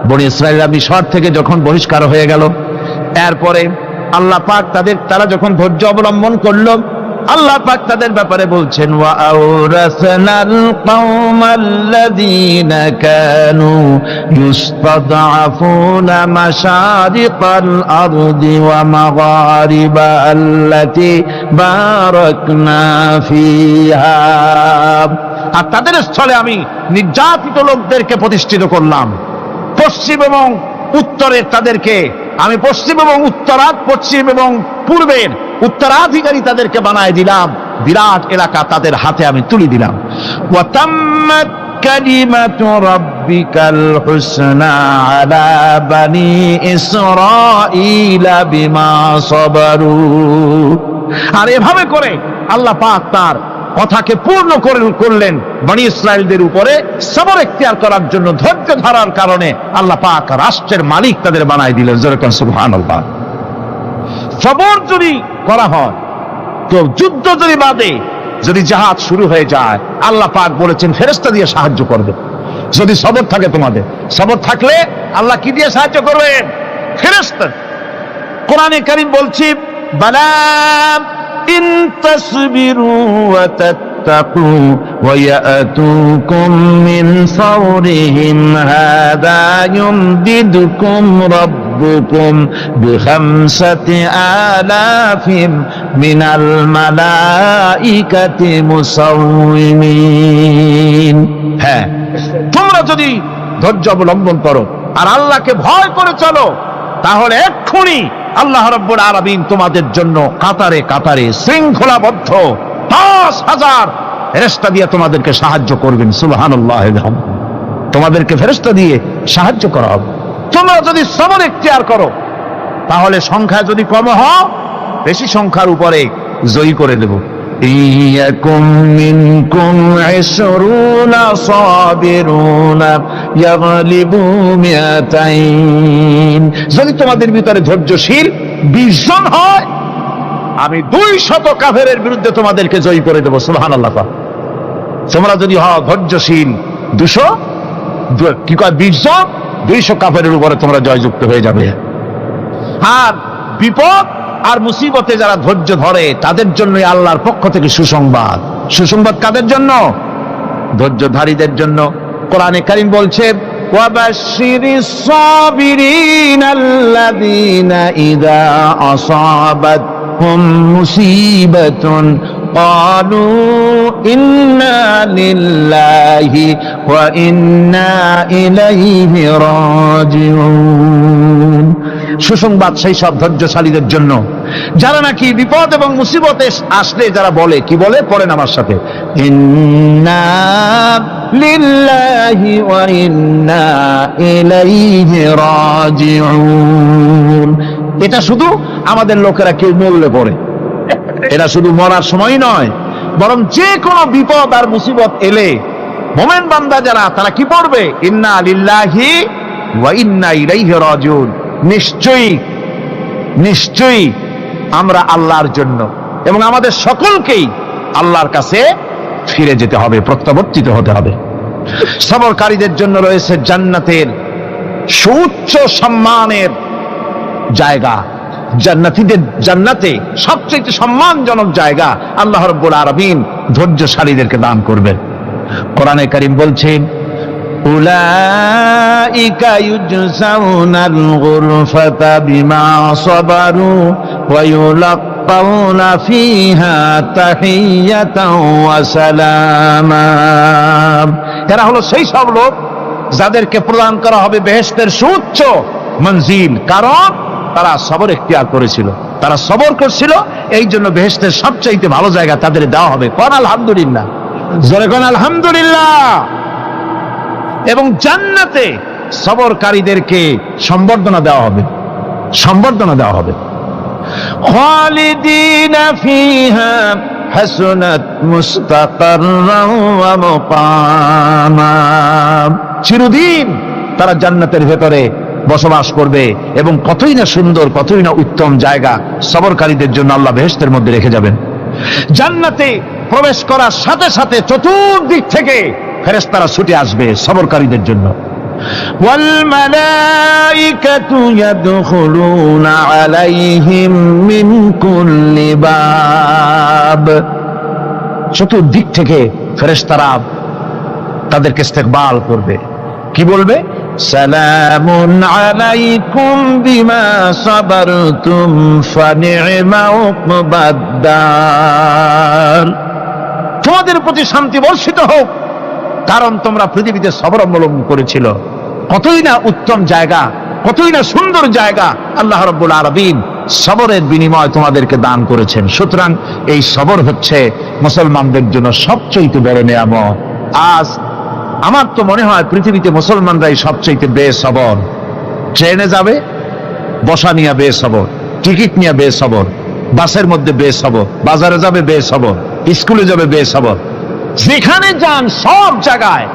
বনি ইসরাইলরা মিশর থেকে যখন বহিষ্কার হয়ে গেল, এরপরে আল্লাহ পাক তারা যখন ধৈর্য অবলম্বন করলো, আল্লাহ পাক তাদের ব্যাপারে বলছেন ওয়া আওরাসনাল কওমাল্লাযীনা কানু ইউসতাদআফুনা মাশারিকাল আরদি ওয়া মাগারিবা আল্লাতী বারাকনা ফিহা। আর তাদের স্থলে আমি নির্যাতিত লোকদেরকে প্রতিষ্ঠিত করলাম। পশ্চিম এবং উত্তরের তাদেরকে আমি পশ্চিম এবং পশ্চিম এবং পূর্বের উত্তরাধিকারী তাদেরকে বানায় দিলাম। বিরাট এলাকা তাদের হাতে আমি তুলে দিলাম। ওয়া তাম্মাত কালিমাতু রাব্বিকাল হুসনা আলা বানি ইসরাঈলা বিমা সাবারু। আর এভাবে করে আল্লাহ পাক তার কথাকে পূর্ণ করলেন বনি ইসরাইলদের উপরে সবর এখতিয়ার করার জন্য, ধৈর্য ধরার কারণে আল্লাহ পাক রাষ্ট্রের মালিক তাদের বানায় দিলেন। যেরকম সুবহানাল্লাহ। সবর যদি করা হয় তো যুদ্ধ যদি বাদে, যদি জাহাজ শুরু হয়ে যায়, আল্লাহ পাক বলেছেন ফেরেশতা দিয়ে সাহায্য করবে। যদি সবর থাকে তোমাদের, সবর থাকলে আল্লাহ কি দিয়ে সাহায্য করবেন? ফেরেশতা। কোরআনে কারীম বলছি বালা ইন তাসবিরু ওয়া তাত্তাকু ওয়া ইয়াতুকুম মিন ফাওরিহিম হাদা ইউমদিদুকুম রাব্বুকুম বিখামসাতি আলাফিন মিনাল মালাইকাতি মুসাউমিন। হ্যাঁ, তোমরা যদি ধৈর্য অবলম্বন করো আর আল্লাহকে ভয় করে চলো, তাহলে এক্ষুনি আল্লাহ রাব্বুল আলামিন তোমাদের জন্য কাতারে কাতারে শৃঙ্খলাবদ্ধ 10,000 ফেরেশতা দিয়ে তোমাদেরকে সাহায্য করবেন। সুবহানাল্লাহ। তোমাদেরকে ফেরেশতা দিয়ে সাহায্য করা হবে। তোমরা যদি সবর এখতিয়ার করো, তাহলে সংখ্যা যদি কম হয়, বেশি সংখ্যার উপরে জয়ী করে দেব। ইয়াকুম মিনকুম 20 সাবিরুনা ইয়াগলিবু মিয়াতাইন। যদি তোমাদের ভিতরে ধৈর্যশীল 20 জন হয়, আমি 200 কাফেরের বিরুদ্ধে তোমাদেরকে জয়ী করে দেব। সুবহানাল্লাহ। তোমরা যদি হও ধৈর্যশীল 200 কি কয় 20 জন, 200 কাফেরের উপরে তোমরা জয়যুক্ত হয়ে যাবে। আর বিপদ আর মুসিবতে যারা ধৈর্য ধরে তাদের জন্য আল্লাহর পক্ষ থেকে সুসংবাদ। সুসংবাদ কাদের জন্য? ধৈর্যধারীদের জন্য। কোরআনে কারীম বলছে ওয়াবাশশিরিস সাবিরিনাল্লাযীনা ইযা আসাবাতহুম মুসিবাতুন ক্বালু ইন্না লিল্লাহি ওয়া ইন্না ইলাইহি রাজিউন। সুসংবাদ সেই সব ধৈর্যশালীদের জন্য যারা নাকি বিপদ এবং মুসিবতে আসলে যারা বলে, কি বলে? পড়েন আমার সাথে, ইন্না লিল্লাহি ওয়া ইন্না ইলাইহি রাজিউন। এটা শুধু আমাদের লোকেরা কেউ মরলে পড়ে, এটা শুধু মরার সময় নয়, বরং যে কোনো বিপদ আর মুসিবত এলে মোমেন বান্দা যারা, তারা কি পড়বে? ইন্না লিল্লাহি ওয়া ইন্না ইলাইহি রাজিউন। নিশ্চয়ই নিশ্চয়ই আমরা আল্লাহর জন্য এবং আমাদের সকলকেই আল্লাহর কাছে ফিরে যেতে হবে, প্রত্যাবর্তিত হতে হবে। সবরকারীদের জন্য রয়েছে জান্নাতের সুউচ্চ সম্মানের জায়গা। জান্নাতে সবচেয়ে সম্মানজনক জায়গা আল্লাহ রাব্বুল আলামিন ধৈর্যশালীদেরকে দান করবেন। কোরআনে কারীম বলছেন উলাইকা ইউজসাউনাল গুরফাতা বিমা সাবারু ওয়া ইউলাক্কাউনা ফিহা তাহিয়াতাও ওয়া সালামা। এরা হলো সেই সব লোক যাদেরকে প্রদান করা হবে বেহেশতের সুউচ্চ মঞ্জিল, কারণ তারা সবর এখতিয়ার করেছিল, তারা সবর করছিল, এই জন্য বেহেশতের সবচাইতে ভালো জায়গা তাদের দেওয়া হবে। কোন আলহামদুলিল্লাহ, জোরে কোন আলহামদুলিল্লাহ। এবং জান্নাতে সবরকারীদেরকে সম্বর্ধনা দেওয়া হবে, সম্বর্ধনা দেওয়া হবে। খালিদিনা ফিহা হাসনাত মুস্তাকাররান ওয়া মুকামা। চিরদিন তারা জান্নাতের ভেতরে বসবাস করবে এবং কতই না সুন্দর, কতই না উত্তম জায়গা সবরকারীদের জন্য আল্লাহ বেহেশতের মধ্যে রেখে যাবেন। জান্নাতে প্রবেশ করার সাথে সাথে চতুর্দিক থেকে ফেরেশতারা ছুটে আসবে সবরকারীদের জন্য। والملائكة يدخلون عليهم من كل باب চতুর্দিক থেকে ফেরেশতারা তাদেরকে ইস্তেকবাল করবে, কি বলবে? সালামুন আলাইকুম বিমা সাবারতুম ফানি'মা উকবাদ-দার, তোমাদের প্রতি শান্তি বর্ষিত হোক, কারণ তোমরা পৃথিবীতে সবর অবলম্বন করেছিল। কতই না উত্তম জায়গা, কতই না সুন্দর জায়গা আল্লাহ রাব্বুল আলামিন সবরের বিনিময় তোমাদেরকে দান করেছেন। সুতরাং এই সবর হচ্ছে মুসলমানদের জন্য সবচেয়ে বড় নিয়ামত। আজ আমার তো মনে হয় পৃথিবীতে মুসলমানরাই সবচেয়ে বেসবর। ট্রেনে যাবে বসা নিয়ে বেসবর, টিকিট নিয়ে বেসবর, বাসের মধ্যে বেসবর, বাজারে যাবে বেসবর, স্কুলে যাবে বেসবর, যেখানে যান সব জায়গায়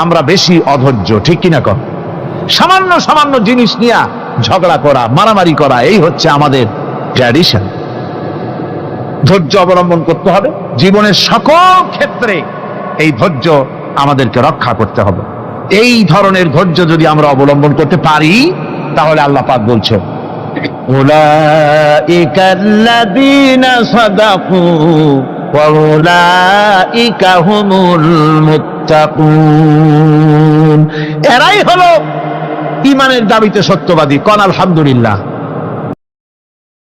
আমরা বেশি অধৈর্য, ঠিক কিনা কর? সামান্য সামান্য জিনিস নিয়ে ঝগড়া করা, মারামারি করা, এই হচ্ছে আমাদের ট্র্যাডিশন। ধৈর্য অবলম্বন করতে হবে জীবনের সকল ক্ষেত্রে, এই ধৈর্য আমাদেরকে রক্ষা করতে হবে। এই ধরনের ধৈর্য যদি আমরা অবলম্বন করতে পারি তাহলে আল্লাহ পাক বলছেন উলাইকাল্লাযীনা সাদাকু ওয়া উলাইকা হুমুল মুত্তাকুন, এরাই হলো ঈমানের দাবিতে সত্যবাদী। কোন আলহামদুলিল্লাহ।